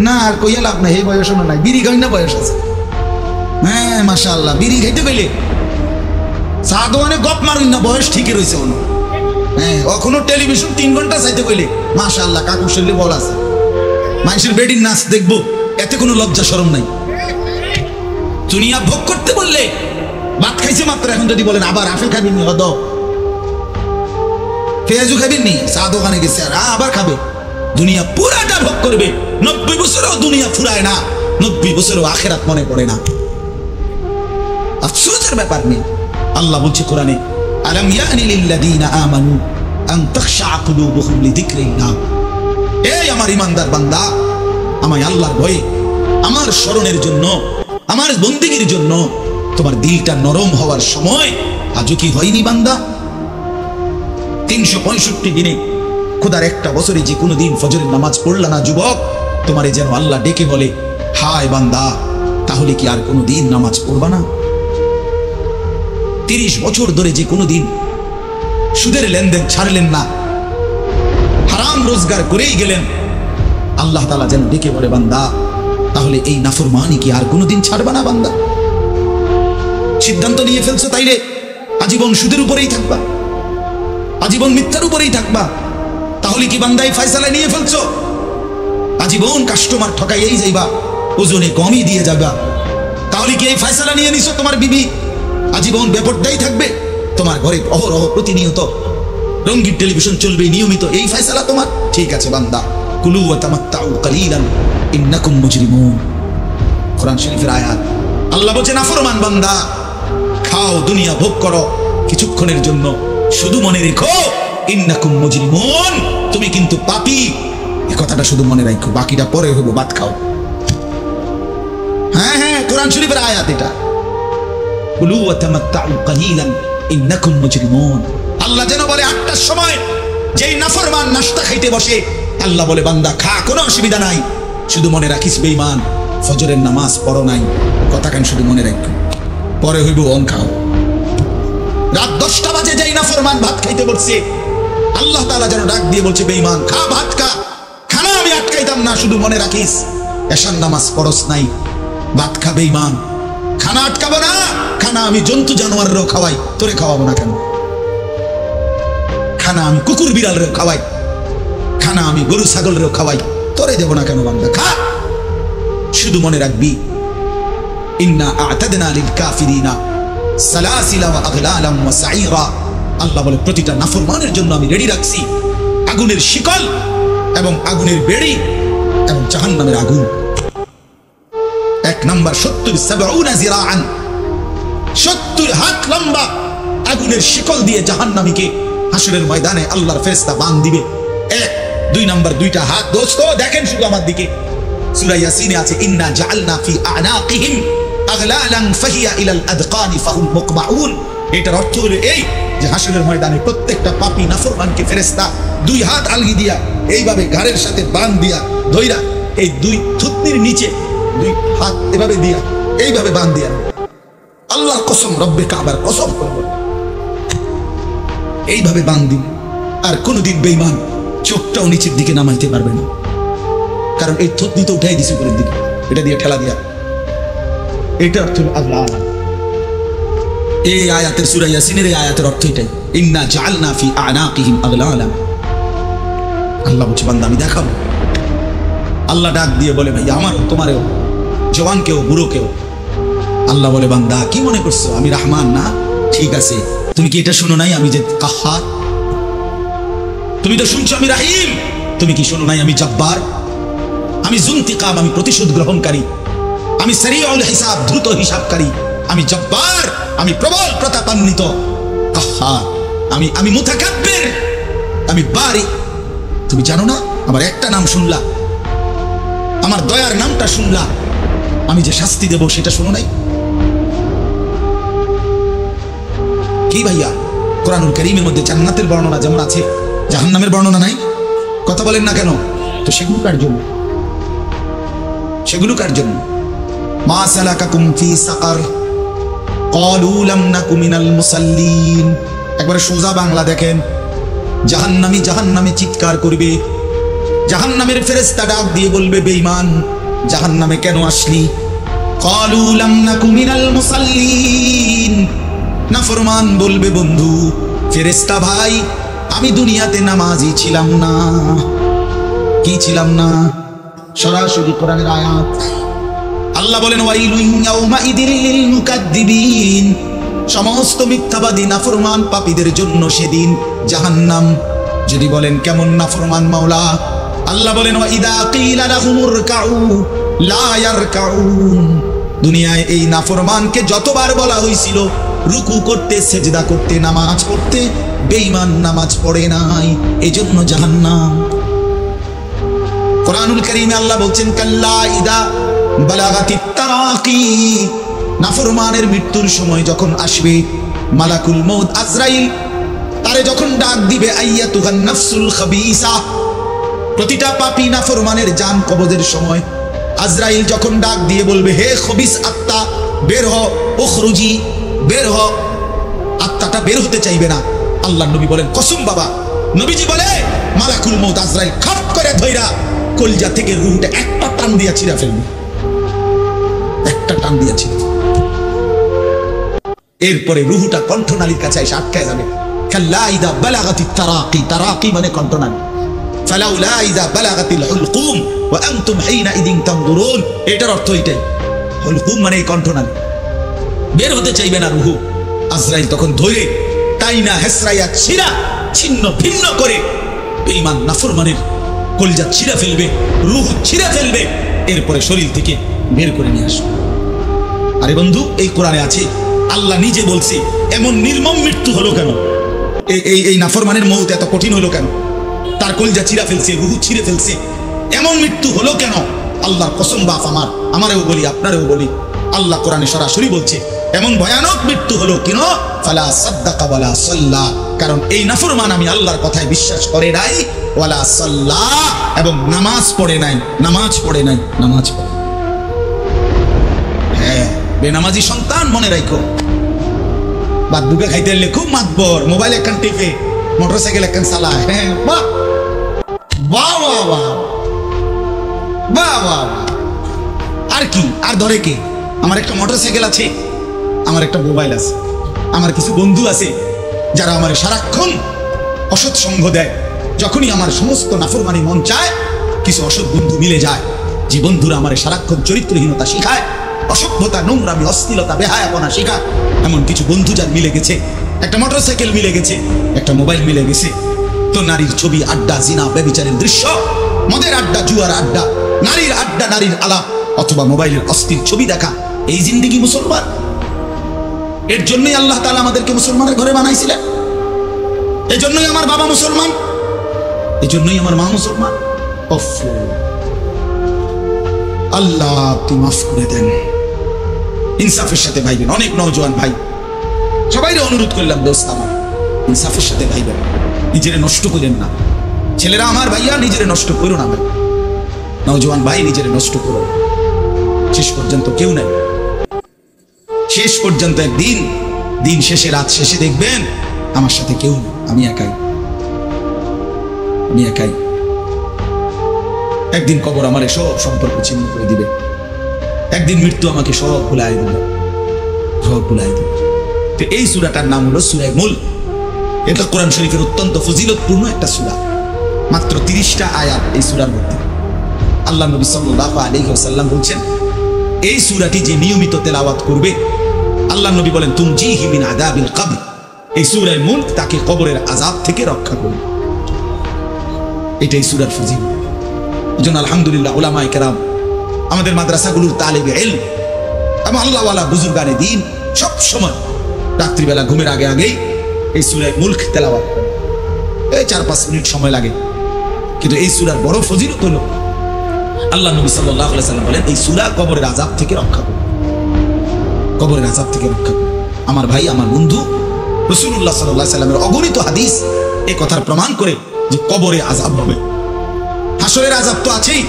না আর কইয়া লাভ নাই, এই বয়স নাই, বিড়ি খাই না বয়স আছে। হ্যাঁ মাশাআল্লাহ, বিড়ি খাইতে গেলে চা দোকানে গপ মারুন না, বয়স ঠিকই রয়েছে অন্য। হ্যাঁ, এখনো টেলিভিশন 3 ঘন্টা চাইতে কইলে মাশাআল্লাহ কাকুর শরীরে বল আছে। মানুষের বেডির নাচ দেখবো, এতে কোনো লজ্জা শরম নাই। দুনিয়া ভোগ করতে বললে, ভাত খাইছে মাত্র, এখন যদি বলেন আবার আপেল খাবেন নি, হদ পেঁয়াজু খাবেন নি, চা দোকানে গেছে আর আবার খাবে। দুনিয়া পুরাটা ভোগ করবে, 90 বছরও দুনিয়া ফুরায় না, 90 বছরও আখিরাত মনে পড়ে না। আফসোসের ব্যাপার নেই। আল্লাহ বলছে কোরআনে, আলাম ইয়ানি লিল্লাযীনা আমানু আন তাখশা কুলুবুহুম লিযিকরিল্লাহ। এই আমার ইমানদার বান্দা, আমায় আল্লাহর ভয়ে, আমার স্মরণের জন্য, আমার বন্দেগীর জন্য তোমার দিলটা নরম হওয়ার সময় আজও কি হয়নি বান্দা? 365 দিনে খোদার একটা বছরে যে কোনো দিন ফজরের নামাজ পড়লা না যুবক, তোমারে যেন আল্লাহ ডেকে বলে, হায় বান্দা, তাহলে কি আর কোনো দিন নামাজ পড়বা না? 30 বছর ধরে যে কোনো দিন সুদের লেনদেন ছাড়লেন না, হারাম রোজগার করেই গেলেন, আল্লাহ তাআলা যেন ডেকে বলে, বান্দা, তাহলে এই নাফরমানি কি আর কোনোদিন ছাড়বা না বান্দা? সিদ্ধান্ত নিয়ে ফেলছো তাইলে আজীবন সুদের উপরেই থাকবা, আজীবন মিথ্যার উপরেই থাকবা, তাহলে কি বান্দা এই ফয়সালা নিয়ে ফেলছো? আজীবন কাস্টমার ঠকাইয়েই যাইবা, ওজনে কমই দিয়ে যাবা, তাহলে কি এই ফয়সালা নিয়ে নিছো? তোমার বিবি আজীবন বেপরদাই থাকবে, তোমার ঘরে অহরহ প্রতিনিয়ত রঙিন টেলিভিশন চলবে নিয়মিত, এই ফয়সালা তোমার? ঠিক আছে বান্দা, কুলু ওয়া তামাত্তাউ কালিলান ইন্নাকুম মুজরিমুন, কোরআন শরীফের আয়াত। আল্লাহ বলেন, নাফরমান বান্দা, খাও, দুনিয়া ভোগ করো কিছুক্ষণের জন্য, শুধু মনে রেখো ইন্নাকুম মুজরিমুন, তুমি কিন্তু পাপী। এই কথাটা শুধু মনে রাখো, বাকিটা পরে হইব, ভাত খাও। হ্যাঁ হ্যাঁ, কোরআন শরীফের আয়াত এটা, কুলু ওয়া তামাত্তাউ কালিলান ইন্নাকুম মুজরিমুন। আল্লাহ যেন বলে 8টার সময় যেই নাফরমান নাস্তা খাইতে বসে, আল্লাহ বলে, বান্দা খা, কোনো অসুবিধা নাই, শুধু মনে রাখিস বেঈমান, ফজরের নামাজ পড়ো নাই, কথা কেন শুধু মনে রাখো, পরে হইব অন খাও। রাত 10টা বাজে যেই নাফরমান ভাত খাইতে বসছে, আল্লাহ তাআলা যেন ডাক দিয়ে বলছে, বেঈমান খা, ভাত খা, খানা আমি আটকাইতাম না, শুধু মনে রাখিস এশার নামাজ পড়স নাই, ভাত খাবে ইমান, খানা আটকাবো না, খানা আমি জন্তু জানোয়াররাও খাওয়াই, তোরে খাওয়াবো না কেন? খানা আমি কুকুর বিড়ালরেও খাওয়াই, খানা আমি গরু ছাগলরেও খাওয়াই, তোরে দেব না কেন? বান্দা খা। শুধু মনে রাখবি, ইন্না আ'তাদনা লিল কাফিরিনা সালাসিলা ওয়া আগলালাম ওয়া সাইরা। আল্লাহ বলে প্রতিটা নাফরমানের জন্য আমি রেডি রাখছি আগুনের শিকল এবং আগুনের বেড়ি এবং জাহান্নামের আগুন। এক নাম্বার 70 জিরাআন, 70 হাত লম্বা আগুনের শিকল দিয়ে জাহান্নামীকে হাসরের ময়দানে আল্লাহর ফেরেশতা বাঁধ দিবে। এক, 2 নাম্বার 2টা হাত। দোস্ত দেখেন শুধু আমার দিকে, সূরা ইয়াসিনে আছে ইন্না জাআলনা ফি আনাকিহিম আগলালান ফাহিয়া ইলাল আদকানি ফাহুম মুকমাউন। এটার অর্থ হলো এই যে হাসরের ময়দানে প্রত্যেকটা পাপী নাফরমানকে ফেরেশতা 2 হাত আলগি দিয়া এইভাবে ঘাড়ের সাথে বাঁধ দিয়া ধইরা এই 2 থুতনির নিচে 2 হাত এভাবে দিয়া এইভাবে বাঁধ দিয়া, আল্লাহর কসম, রব্বে কাবার কসম করব, এইভাবে বাঁধ দিন। আর কোনদিন বেঈমান চোখটাও নিচের দিকে নামাইতে পারবে না, কারণ এই থুতনি তো উঠাই দিছে উপরের দিকে, এটা দিয়ে ঠেলা দিয়া। এটা অর্থ আল্লাহ। এই আয়াতের সূরা ইয়াসিনের এই আয়াতের অর্থ এটাই, ইন্না জাআলনা ফি আনাকিহিম আগলালা। আল্লাহ বলছে বান্দা আমি দেখাবো। আল্লাহ ডাক দিয়ে বলে ভাই আমার তোমারেও, জওয়ানকেও বুড়োকেও। আল্লাহ বলে বান্দা কি মনে করছো আমি রহমান না? ঠিক আছে, তুমি কি এটা শুনো নাই আমি যে কাহ্হার? তুমি তো শুনছো আমি রাহিম, তুমি কি শুনো নাই আমি জব্বার, আমি যুনতিকাম, আমি প্রতিশোধ গ্রহণকারী, আমি সারিউল হিসাব, দ্রুত হিসাবকারী, আমি জব্বার, আমি প্রবল প্রতাপান্বিত, কাহ্হার, আমি মুতাকাব্বির, আমি বারি। তুমি জানো না আমার একটা নাম শুনলা, আমার দয়ার নামটা শুনলা, আমি যে শাস্তি দেব সেটা শুনো নাই? কি ভাইয়া, কোরআনুল কারীমের মধ্যে জান্নাতের বর্ণনা যেমন আছে, জাহান্নামের বর্ণনা নাই? কথা বলেন না কেন? তো সেগুলো কার জন্য? সেগুলো কার জন্য? মা সালাকাকুম ফি সাকার ক্বালু লাম নাকু মিনাল মুসাল্লিন। একবারে সোজা বাংলা দেখেন, জাহান্নামী জাহান্নামে চিৎকার করবে, জাহান্নামের ফেরেশতা ডাক দিয়ে বলবে বেঈমান জাহান্নামে কেন আসলি? ক্বালু লাম নাকু মিনাল মুসাল্লিন। নাফরমান বলবে বন্ধু ফেরেশতা ভাই আমি দুনিয়াতে নামাজি ছিলাম না। কি ছিলাম না? সরাসরি কোরআনের আয়াত। আল্লাহ বলেন ওয়াইলুন ইয়াউমাইদিল লিল মুকাদ্দিবিন। সমস্ত মিথ্যাবাদী নাফরমান পাপীদের জন্য সেদিন জাহান্নাম। যদি বলেন কেমন নাফরমান মাওলা? আল্লাহ বলেন ওয়াইদা কিলা লাহুমুর কাউ লা ইয়ারকাউন। দুনিয়ায় এই নাফরমানকে যতবার বলা হয়েছিল রুকু করতে, সেজদা করতে, নামাজ পড়তে, বেঈমান নামাজ পড়ে নাই, এজন্য জাহান্নাম। কোরআনুল কারীমে আল্লাহ বলছেন কাল্লা ইদা বালাগাতিত তারাকি। নাফরমানের মৃত্যুর সময় যখন আসবে, মালাকুল মউত আজরাইল তারে যখন ডাক দিবে, আইয়াতুহান নাফসুল খাবিসা। প্রতিটা পাপী নাফরমানের জান কবজের সময় আজরাইল যখন ডাক দিয়ে বলবে হে খবিস আত্মা বের হ, উখরুজি, বের হ। আত্মাটা বের হতে চাইবে না। আল্লাহ নবী বলেন কসম বাবা, নবীজি বলে মালাকুল মউত আজরাইল খপ করে ধইরা কলজা থেকে রূহটা একটা টান দিয়া ছিঁড়া ফেলবে, একটা টান দিয়া ছিঁড়া। এরপরে রূহটা কণ্ঠনালীর কাছে এসে আটকায় যাবে। কাল্লা ইদা বালাগাতিত তারাকি। তারাকি মানে কণ্ঠনালী। ফালাউলা ইদা বালাগাতিল হুলকুম ওয়া আনতুম হিনাইদিন তানজুরুন। এটার অর্থ এটাই, হুলকুম মানে কণ্ঠনালী। বের হতে চাইবে না রূহ। আজরাইল তখন ধরে টাইনা হেসরাইয়া ছিঁড়া ছিন্ন ভিন্ন করে বেঈমান নাফরমানের কলজা ছিঁড়া ফেলবে, রূহ ছিঁড়া ফেলবে, এরপরে শরীর থেকে বের করে নিয়ে আসবে। আরে বন্ধু, এই কোরআনে আছে, আল্লাহ নিজে বলছে এমন নির্মম মৃত্যু হলো কেন? এই নাফরমানের মউত এত কঠিন হলো কেন? তার কলজা ছিঁড়া ফেলছে, রূহ ছিঁড়ে ফেলছে, এমন মৃত্যু হলো কেন? আল্লাহর কসম বাপ আমার, আমারও বলি আপনারও বলি, আল্লাহ কোরআনে সরাসরি বলছে এমন ভয়ানক মৃত্যু হলো কেন? ফালা সাদ্দাকা ওয়ালা সাল্লা। কারণ এই নাফরমান আমি আল্লাহর কথায় বিশ্বাস করে নাই, ওয়ালা সাল্লা, এবং নামাজ পড়ে নাই, নামাজ পড়ে নাই, নামাজ পড়ে। হ্যাঁ, বেনামাজি সন্তান মনে রাখো, বাদ বুকে খাইতে এলে খুব মাতবর, মোবাইল একখান টিপে, মোটরসাইকেল একখান চালায়। হ্যাঁ, বাহ বাহ বাহ বাহ বাহ বাহ। আর কি, আর ধরে কে? আমার একটা মোটরসাইকেল আছে, আমার একটা মোবাইল আছে, আমার কিছু বন্ধু আছে যারা আমার সারাক্ষণ অসৎ সঙ্গ দেয়। যখনই আমার সমস্ত নাফরমানি মন চায়, কিছু অসৎ বন্ধু মিলে যায়, যে বন্ধুরা আমার সারাক্ষণ চরিত্রহীনতা শিখায়, অসভ্যতা, নোংরামি, অশ্লীলতা, বেহায়াপনা শিখায়। এমন কিছু বন্ধু যার মিলে গেছে, একটা মোটরসাইকেল মিলে গেছে, একটা মোবাইল মিলে গেছে, তো নারীর ছবি, আড্ডা, জিনা, ব্যভিচারের দৃশ্য, মদের আড্ডা, জুয়ার আড্ডা, নারীর আড্ডা, নারীর আলাপ, অথবা মোবাইলের অস্থির ছবি দেখা, এই জিন্দেগি মুসলমান? এর জন্যই আল্লাহ তাআলা আমাদেরকে মুসলমানের ঘরে বানাইছিলেন। এই জন্যই আমার বাবা মুসলমান, এই জন্যই আমার মা মুসলমান। আল্লাহ আপনি মাফ করে দেন। ইনসাফের সাথে ভাইবেন। অনেক নওজোয়ান ভাই, সবাই অনুরোধ করলাম, দোস্ত আমার, ইনসাফের সাথে ভাইবেন, নিজেরে নষ্ট করেন না। ছেলেরা আমার, ভাইয়া নিজেরে নষ্ট করো না ভাই। নওজোয়ান ভাই, নিজেরে নষ্ট করো। শেষ পর্যন্ত কেউ নেই, শেষ পর্যন্ত একদিন, দিন শেষে, রাত শেষে দেখবেন আমার সাথে কেউ নেই, আমি একাই, আমি একাই। একদিন কবর আমার সব সম্পর্ক ছিন্ন করে দিবে, একদিন মৃত্যু আমাকে সব ভুলাই দেবে, সব ভুলাই দেবে। তো এই সূরাটার নাম হলো সূরা মুলক। এটা কোরআন শরীফের অত্যন্ত ফজিলতপূর্ণ একটা সূরা। মাত্র 30টা আয়াত এই সূরার মধ্যে। আল্লাহ নবী সাল্লাল্লাহু আলাইহি ওয়াসাল্লাম বলছেন, এই সূরাটি যে নিয়মিত তেলাওয়াত করবে, আল্লাহ নবী বলেন, তুনজিহি মিন আযাবিল কবর, এই সূরা মুলক তাকে কবরের আযাব থেকে রক্ষা করবে। এটাই সূরার ফজিলত। এজন্য আলহামদুলিল্লাহ উলামায়ে কেরাম, আমাদের মাদ্রাসাগুলোর তালিবে ইলম এবং আল্লাহওয়ালা বুজুর্গানে দ্বীন সব সময় রাত্রিবেলা ঘুমের আগে আগেই এই সূরা মুলক তেলাওয়াত করে। এই 4-5 মিনিট সময় লাগে, কিন্তু এই সূরার বড় ফজিলত হলো, আল্লাহ নবী সাল্লাল্লাহু আলাইহি ওয়াসাল্লাম বলেন, এই সূরা কবরের আযাব থেকে রক্ষা করবে, কবরের আযাব থেকে রক্ষা করবে। আমার ভাই, আমার বন্ধু, রাসূলুল্লাহ সাল্লাল্লাহু আলাইহি ওয়াসাল্লামের অগণিত হাদিস এই কথার প্রমাণ করে যে কবরে আযাব হবে। হাসরের আযাব তো আছেই,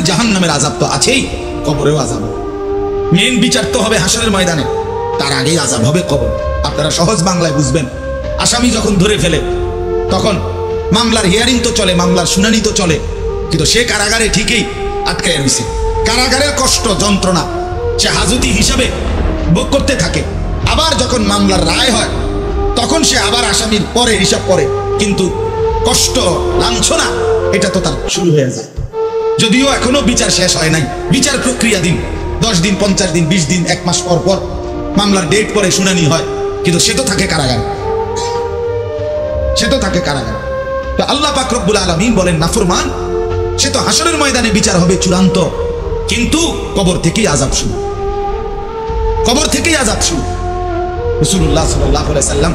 জাহান্নামের আযাব তো আছেই, কবরেও আযাব হবে। মেন বিচার তো হবে হাসরের ময়দানে, তার আগেই আযাব হবে কবর। আপনারা সহজ বাংলায় বুঝবেন। আসামি যখন ধরে ফেলে, তখন মামলার হিয়ারিং তো চলে, মামলার শুনানি তো চলে, কিন্তু সে কারাগারে ঠিকই আটকায় রয়েছে। কারাগারের কষ্ট, যন্ত্রণা সে হাজতি হিসাবে ভোগ করতে থাকে। আবার যখন মামলার রায় হয়, তখন সে আবার আসামির পরে হিসাব করে, কিন্তু কষ্ট, লাঞ্ছনা এটা তো তার শুরু হয়ে যায়। যদিও এখনো বিচার শেষ হয় নাই, বিচার প্রক্রিয়া দিন, 10 দিন, 50 দিন, 20 দিন, 1 মাস পর পর মামলার ডেট পরে শুনানি হয়, কিন্তু সে তো থাকে কারাগারে, সে তো থাকে কারাগারে। তো আল্লাহ পাক রব্বুল আলামিন বলেন, নাফরমান সে তো হাসরের ময়দানে বিচার হবে চূড়ান্ত, কিন্তু কবর থেকেই আযাব শুরু, কবর থেকেই আযাব শুরু। রাসূলুল্লাহ সাল্লাল্লাহু আলাইহি ওয়াসাল্লাম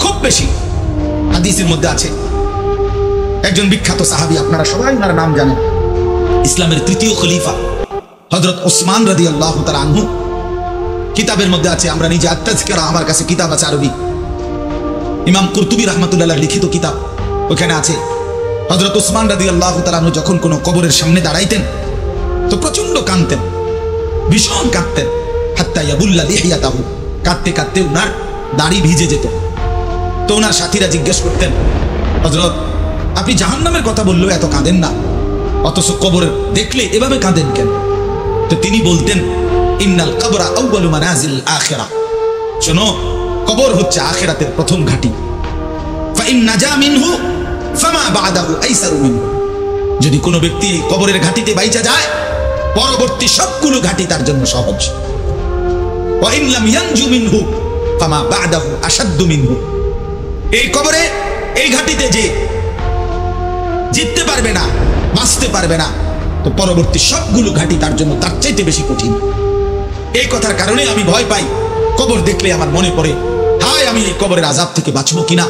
খুব বেশি হাদিসের মধ্যে আছে, একজন বিখ্যাত সাহাবী, আপনারা সবাই ওনার নাম জানেন, ইসলামের 3য় খলিফা হযরত ওসমান রাদিয়াল্লাহু তাআলা আনহু। কিতাবের মধ্যে আছে, আমরা নিজে আত-তাযকিরা, আমার কাছে কিতাব আছে আরবি, ইমাম কুরতুবী রাহমাতুল্লাহ লিখিত কিতাব, ওখানে আছে হযরত ওসমান রাদিয়াল্লাহু তাআলা আনহু যখন কোনো কবরের সামনে দাঁড়াইতেন তো প্রচন্ড কাঁদতেন, ভীষণ কাঁদতেন, হাত্তা ইয়াবুল্লা লিহিয়াতাহু, কাঁদতে কাঁদতে ওনার দাড়ি ভিজে যেত। তো ওনার সাথীরা জিজ্ঞেস করতেন, হযরত আপনি জাহান্নামের কথা বললেও এত কাঁদেন না, অথচ কবর দেখলে এভাবে কাঁদেন কেন? তো তিনি বলতেন, ইন্নাল কবরা আউয়ালু মানাজিল আখিরাহ, শোনো, কবর হচ্ছে আখিরাতের প্রথম ঘাঁটি। ফা ইন নাজা মিনহু ফামা বা'দাহু আইসারু মিনহু, যদি কোনো ব্যক্তি কবরের ঘাঁটিতে বাইচা যায়, পরবর্তী সবগুলো ঘাঁটি তার জন্য সহজ। ওয়া ইন লাম ইয়ানজু মিনহু ফামা বা'দাহু আশাদ্দু মিনহু, এই কবরে, এই ঘাঁটিতে যে জিততে পারবে না, বাঁচতে পারবে না, তো পরবর্তী সবগুলো ঘাঁটি তার জন্য তার চাইতে বেশি কঠিন। এই কথার কারণে আমি ভয় পাই, কবর দেখলে আমার মনে পড়ে, হায় আমি এই কবরের আযাব থেকে বাঁচবো কিনা,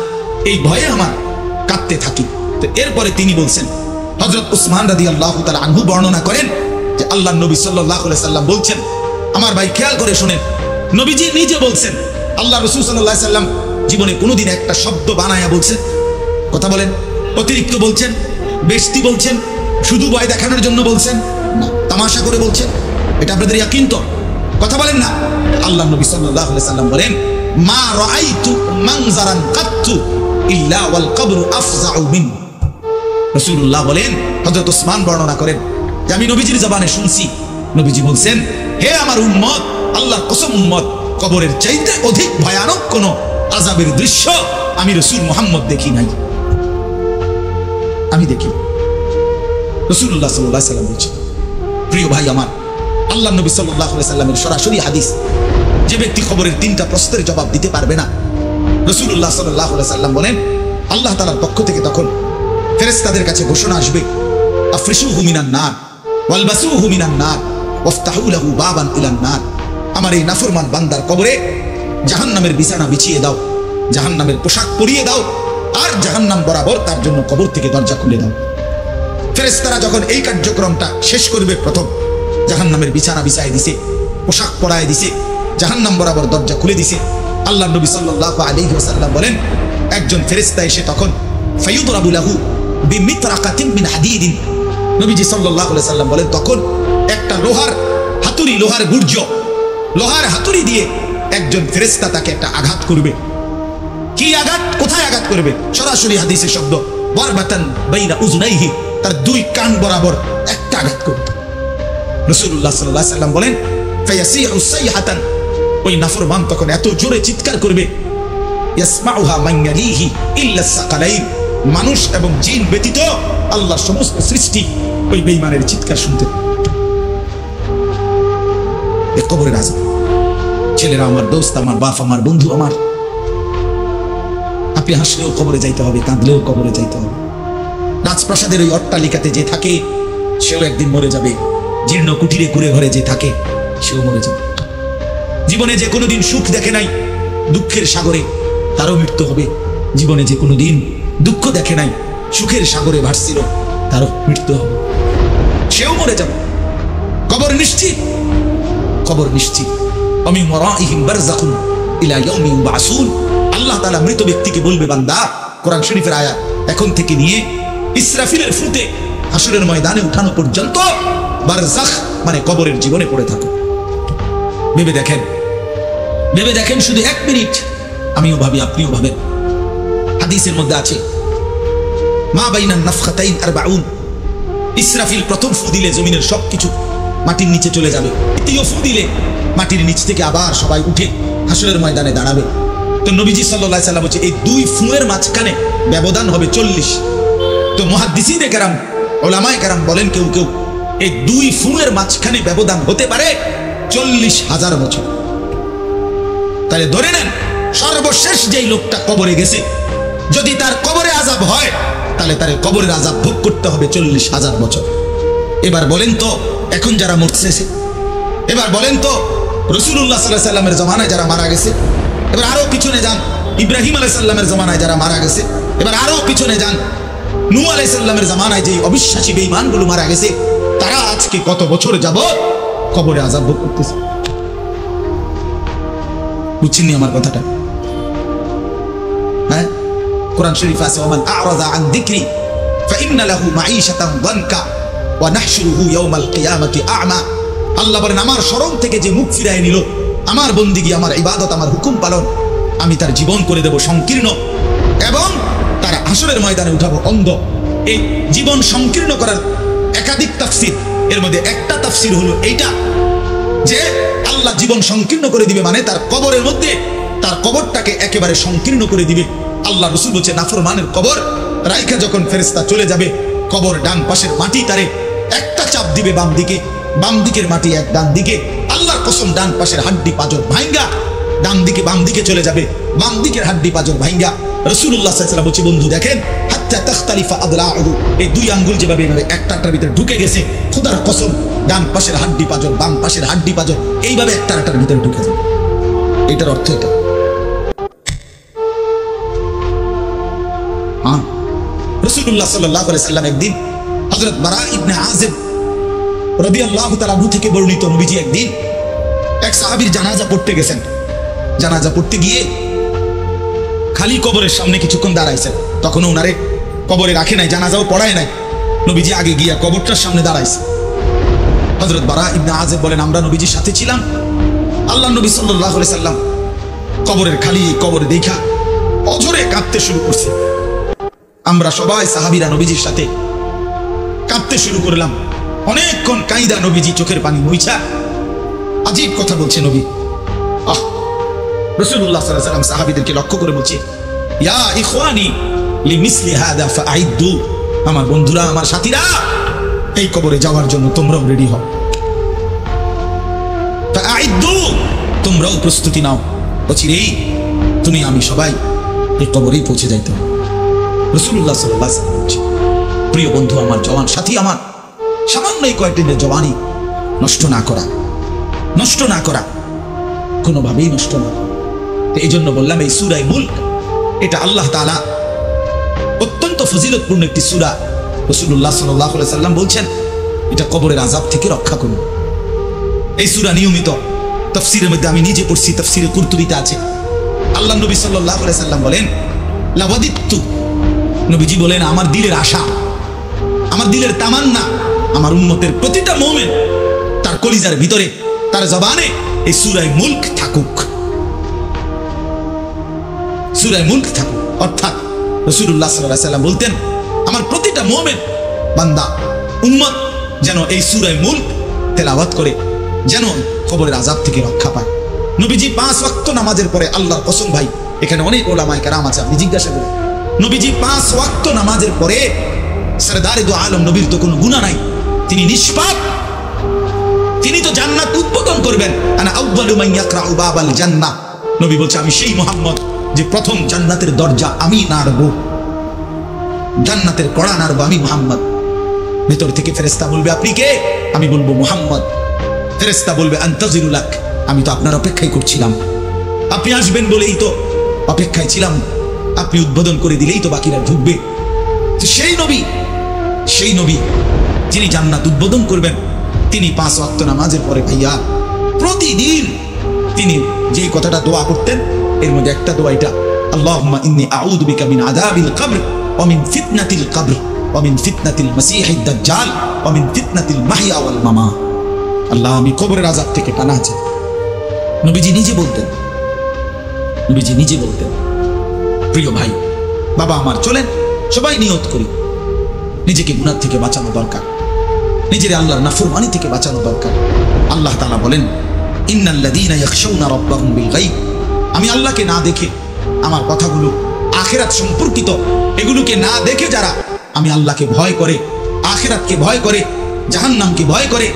এই ভয়ে আমার কাঁদতে থাকি। তো এরপরে তিনি বলছেন, হযরত ওসমান রাদিয়াল্লাহু তাআলা আনহু বর্ণনা করেন যে আল্লাহর নবী সাল্লাল্লাহু আলাইহি সাল্লাম বলছেন, আমার ভাই খেয়াল করে শুনেন, নবীজি নিজে বলছেন, আল্লাহ রাসূল সাল্লাল্লাহু আলাইহি সাল্লাম জীবনে কোনোদিন একটা শব্দ বানায়া বলছেন? কথা বলেন, অতিরিক্ত বলছেন, বেশতি বলছেন, শুধু ভয় দেখানোর জন্য বলছেন না, তামাশা করে বলছেন? এটা আপনাদের ইয়াকিন তো? কথা বলেন না। আল্লাহ নবী সাল্লাল্লাহু আলাইহি সাল্লাম বলেন, মা রাআইতু মানজারান কাত্তু ইল্লা ওয়াল কবরু আফজাউ মিন। রাসূলুল্লাহ বলেন, হযরত ওসমান বর্ণনা করেন যে আমি নবীজির জবানে শুনছি নবীজি বলছেন, হে আমার উম্মত, আল্লাহর কসম উম্মত, কবরের চাইতে অধিক ভয়ানক কোন আযাবের দৃশ্য আমি রাসূল মুহাম্মদ দেখি নাই। আমি দেখি রাসূলুল্লাহ সাল্লাল্লাহু আলাইহি ওয়াসাল্লাম বলছেন। প্রিয় ভাই আমার, আল্লাহ নবী সাল্লাল্লাহু আলাইহি ওয়াসাল্লামের সরাসরি হাদিস, যে ব্যক্তি কবরের 3টা প্রশ্নের জবাব দিতে পারবে না, রাসূলুল্লাহ সাল্লাল্লাহু আলাইহি ওয়াসাল্লাম বলেন আল্লাহ তাআলার পক্ষ থেকে তখন ফেরেশতাদের কাছে ঘোষণা আসবে, আফরিশুহু মিনান নার ওয়ালবাসুহু মিনান নার ওয়াফতাহু লাহু বাবান ইলান নার। আমার এই নাফরমান বান্দার কবরে জাহান্নামের বিছানা বিছিয়ে দাও, জাহান্নামের পোশাক পরিয়ে দাও, আর জাহান্নাম বরাবর তার জন্য কবর থেকে দরজা খুলে দাও। ফেরেশতারা যখন এই কার্যক্রমটা শেষ করবে, প্রথম জাহান্নামের বিছানা বিছায় দিছে, পোশাক পরায় দিছে, জাহান্নাম বরাবর দরজা খুলে দিছে, আল্লাহ নবী সাল্লাল্লাহু আলাইহি ওয়াসাল্লাম বলেন একজন ফেরেশতা এসে তখন ফায়ুদরাবু লাহু বিমিতরাকাতিন মিন হাদিদিন, নবীজি সাল্লাল্লাহু আলাইহি ওয়াসাল্লাম বলেন তখন একটা লোহার হাতুড়ি, লোহার গুর্জ, লোহার হাতুড়ি দিয়ে একজন ফেরেশতা তাকে একটা আঘাত করবে। কি আঘাত, কোথায় আঘাত করবে? সরাসরি হাদিসের শব্দ, বারবাতান বাইনা উযুনাইহি, তার 2 কান বরাবর একটা আঘাত করবে। রাসূলুল্লাহ সাল্লাল্লাহু আলাইহি ওয়াসাল্লাম বলেন ফায়াসিহু সাইহাতান, ওই নাফরমান তখন এত জোরে চিৎকার করবে, ইয়াসমাউহা মান ইয়ালিহি ইল্লা সাকালাইন, মানুষ এবং জিন ব্যতীত আল্লাহর সমস্ত সৃষ্টি ওই বেঈমানের চিৎকার শুনতে। এই কবরের আযাব, ছেলেরা আমার, দোস্ত আমার, বাপ আমার, বন্ধু আমার, আপনি হাসলেও কবরে যাইতে হবে, কাঁদলেও কবরে যাইতে হবে। রাজপ্রাসাদের ওই অট্টালিকাতে যে থাকে সেও একদিন মরে যাবে, জীর্ণ কুটিরে কুড়ে ঘরে যে থাকে সেও মরে যাবে। জীবনে যে কোনোদিন সুখ দেখে নাই, দুঃখের সাগরে তারও মৃত্যু হবে। জীবনে যে কোনোদিন দুঃখ দেখে নাই, সুখের সাগরে ভাসছিল, তারও মৃত্যু হবে, সেও মরে যাবে। কবর নিশ্চিত, কবর নিশ্চিত। অমিন ওয়ারাইহিম বারযাখুন ইলা ইয়াউমি ইউবআসুন, আল্লাহ তাআলা মৃত ব্যক্তিকে বলবে, বান্দা, কোরআন শরীফের আয়াত, এখন থেকে নিয়ে ইসরাফিলের ফুতে হাসরের ময়দানে উঠানো পর্যন্ত বারযাখ মানে কবরের জীবনে পড়ে থাকো। ভেবে দেখেন, ভেবে দেখেন, শুধু 1 মিনিট, আমিও ভাবি, আপনিও ভাবেন। হাদিসের মধ্যে আছে মা বাইনান নাফখাতাইন 40, ইসরাফিল প্রথম ফু দিলে জমিনের সবকিছু মাটির নিচে চলে যাবে, দ্বিতীয় ফু দিলে মাটির নিচ থেকে আবার সবাই উঠে হাসরের ময়দানে দাঁড়াবে। তো নবীজি সাল্লাল্লাহু আলাইহি ওয়াসাল্লাম বলছে এই 2 ফুয়ের মাঝখানে ব্যবধান হবে 40। তো মুহাদ্দিসিনে কেরাম, উলামায়ে কেরাম বলেন কেউ কেউ এই 2 ফুয়ের মাঝখানে ব্যবধান হতে পারে 40,000 বছর। তাহলে ধরে নেন সর্বশেষ যেই লোকটা কবরে গেছে, যদি তার কবরে আযাব হয় তাহলে তার কবরের আযাব ভোগ করতে হবে 40,000 বছর। এবার বলেন তো এখন যারা মরছে, এবার বলেন তো রাসূলুল্লাহ সাল্লাল্লাহু আলাইহি ওয়াসাল্লামের জমানায় যারা মারা গেছে, এবার আরো পিছনে যান, ইব্রাহিম আলাইহিস সালামের জমানায় যারা মারা গেছে, এবার আরো পিছনে যান, নূহ আলাইহিস সালামের জমানায় যে অবিশ্বাসী বেঈমানগুলো মারা গেছে, তারা আজকে কত বছর যাবত কবরে আযাব ভোগ করতেছে। বুঝছেন আমার কথাটা? হ্যাঁ, কোরআন শরীফ আছে ওমান আ'রাযা আন যিকরি ফাইন্না লাহু মাঈশাতান দানকা ওয়া নাহশুরুহু ইয়াওমাল কিয়ামাতি আ'মা। আল্লাহ বলেন আমার শরণ থেকে যে মুখ ফিরায় নিল, আমার বন্দিগি, আমার ইবাদত, আমার হুকুম পালন, আমি তার জীবন করে দেব সংকীর্ণ, এবং তার হাসরের ময়দানে উঠাবো অন্ধ। এই জীবন সংকীর্ণ করার একাধিক তাফসীর, এর মধ্যে একটা তাফসীর হলো এইটা যে আল্লাহ জীবন সংকীর্ণ করে দিবে, মানে তার কবরের মধ্যে তার কবরটাকে একেবারে সংকীর্ণ করে দিবে। আল্লাহ রাসূল বলছে নাফরমানের কবর রাইখা যখন ফেরেশতা চলে যাবে, কবর ডান পাশের মাটি তারে একটা চাপ দিবে বাম দিকে, বাম দিকের মাটি এক ডান দিকে, আল্লাহর কসম ডান পাশের হাড্ডি পাঁজর ভাঙ্গা ডান দিকে বাম দিকে চলে যাবে, বাম দিকের হাড্ডি পাঁজর ভাঙ্গা। রাসূলুল্লাহ সাল্লাল্লাহু আলাইহি ওয়াসাল্লাম বলছে বন্ধু দেখেন হাত্তা তাখতালিফা আদলাউহু, এই 2 আঙ্গুল যেভাবে একটার ভিতরে ঢুকে গেছে, খোদার কসম ডান পাশের হাড্ডি পাঁজর বাম পাশের হাড্ডি পাঁজর এইভাবে একটার ভিতরে ঢুকে যাবে। এটার অর্থ এটা। হ্যাঁ, রাসূলুল্লাহ সাল্লাল্লাহু আলাইহি ওয়াসাল্লাম একদিন হযরত বারা ইবনে আযিব রাদিয়াল্লাহু তাআলা আনহু থেকে বর্ণিত, নবীজি একদিন এক সাহাবীর জানাজা পড়তে গেছেন। জানাজা পড়তে গিয়ে খালি কবরের সামনে কিছুক্ষণ দাঁড়াইছেন, তখন ওনারে কবরে রাখে নাই, জানাজাও পড়ায় নাই, নবীজি আগে গিয়া কবরটার সামনে দাঁড়াইছে। হযরত বারা ইবনে আযিব বলেন আমরা নবীজির সাথে ছিলাম, আল্লাহ নবী সাল্লাল্লাহু আলাইহি ওয়াসাল্লাম কবরের খালি কবর দেখা অঝরে কাঁদতে শুরু করছে। আমরা সবাই সাহাবীরা নবীজির সাথে কাঁদতে শুরু করলাম। অনেকক্ষণ কাইদা নবীজি চোখের পানি মুইছা আজীব কথা বলছে নবী। রাসূলুল্লাহ সাল্লাল্লাহু আলাইহি ওয়াসাল্লাম সাহাবীদেরকে লক্ষ্য করে বলছে, ইয়া ইখওয়ানি লিমিসলি হাদা ফাআইদু, আমার বন্ধুরা, আমার সাথীরা, এই কবরে যাওয়ার জন্য তোমরাও রেডি হও। ফাআইদু, তোমরাও প্রস্তুতি নাও, অচিরেই তুমি আমি সবাই এই কবরেই পৌঁছে যাইতে হবে। রাসূলুল্লাহ সাল্লাল্লাহু আলাইহি ওয়াসাল্লাম বলছে, প্রিয় বন্ধু আমার, জওয়ান সাথী আমার, সামান্য এই কয়েকদিনের জওয়ানি নষ্ট না করা, কোনোভাবেই নষ্ট না। এই জন্য বললাম এই সূরা মুলক এটা আল্লাহ তাআলা অত্যন্ত ফজিলতপূর্ণ একটি সূরা। রাসূলুল্লাহ সাল্লাল্লাহু আলাইহি ওয়াসাল্লাম বলছেন এটা কবরের আযাব থেকে রক্ষা করবে। এই সূরা নিয়মিত তাফসীরের মধ্যে আমি নিজে পড়ছি, তাফসীরে কুরতুবীতে আছে। আল্লাহ নবী সাল্লাল্লাহু আলাইহি ওয়াসাল্লাম বলেন, লাওয়াদিতু, নবীজি বলেন আমার দিলের আশা, আমার দিলের তামান্না, আমার উম্মতের প্রতিটা মুমিন তার কলিজার ভিতরে, তার জবানে এই সূরা মুলক থাকুক, সূরা মুলক থাকুক। অর্থাৎ রাসূলুল্লাহ সাল্লাল্লাহু আলাইহি ওয়াসাল্লাম বলতেন আমার প্রতিটা মুমিন বান্দা উম্মত যেন এই সূরা মুলক তেলাওয়াত করে, যেন কবরের আযাব থেকে রক্ষা পায়। নবীজি 5 ওয়াক্ত নামাজের পরে, আল্লাহর কসম ভাই, এখানে অনেক ওলামায়ে কেরাম আছে, আপনি জিজ্ঞাসা করুন, নবীজি 5 ওয়াক্ত নামাজের পরে, সরদারে দু আলম নবীর তো কোনো গুনাহ নাই, তিনি নিষ্পাপ, তিনি তো জান্নাত উদ্বোধন করবেন। আনা আউয়ালু মান ইয়াকরাউ বাবাল জান্নাহ, নবী বলছে আমি সেই মুহাম্মদ যে প্রথম জান্নাতের দরজা আমি নাড়ব, জান্নাতের কড়া নাড়ব আমি মুহাম্মদ। ভেতর থেকে ফেরেশতা বলবে আপনি কে? আমি বলবো মুহাম্মদ। ফেরেশতা বলবে আনতাজিরু লাক, আমি তো আপনার অপেক্ষাই করছিলাম, আপনি আসবেন বলেই তো অপেক্ষায় ছিলাম, আপনি উদ্বোধন করে দিলেই তো বাকিরা ঢুকবে। তো সেই নবী যিনি জান্নাত উদ্বোধন করবেন, তিনি 5 ওয়াক্ত নামাজের পরে ভাইয়া প্রতিদিন তিনি যেই কথাটা দোয়া করতেন, এর মধ্যে একটা দোয়া এটা, আল্লাহুম্মা ইন্নী আউযু বিকা মিন আযাবিল কবর ওয়া মিন ফিতনাতিল কবর ওয়া মিন ফিতনাতিল মাসীহিদ দাজ্জাল ওয়া মিন ফিতনাতিল মাহইয়া ওয়াল মামাত। আল্লাহ, আমি কবরের আযাব থেকে পানাহ চাই। নবীজি নিজে বলতেন। প্রিয় ভাই, বাবা আমার, চলেন সবাই নিয়ত করি, নিজেকে গুনাহ থেকে বাঁচানো দরকার, নিজের আল্লাহর নাফরমানি থেকে বাঁচানো দরকার। আল্লাহ তাআলা বলেন, ইন্নাল্লাযীনা ইয়াখশাউনা রাব্বাহুম বিল গায়ব, আমি আল্লাহকে না দেখে, আমার কথাগুলো আখিরাত সম্পর্কিত, এগুলোকে না দেখে যারা আমি আল্লাহকে ভয় করে, আখিরাতকে ভয় করে, জাহান্নামকে ভয় করে,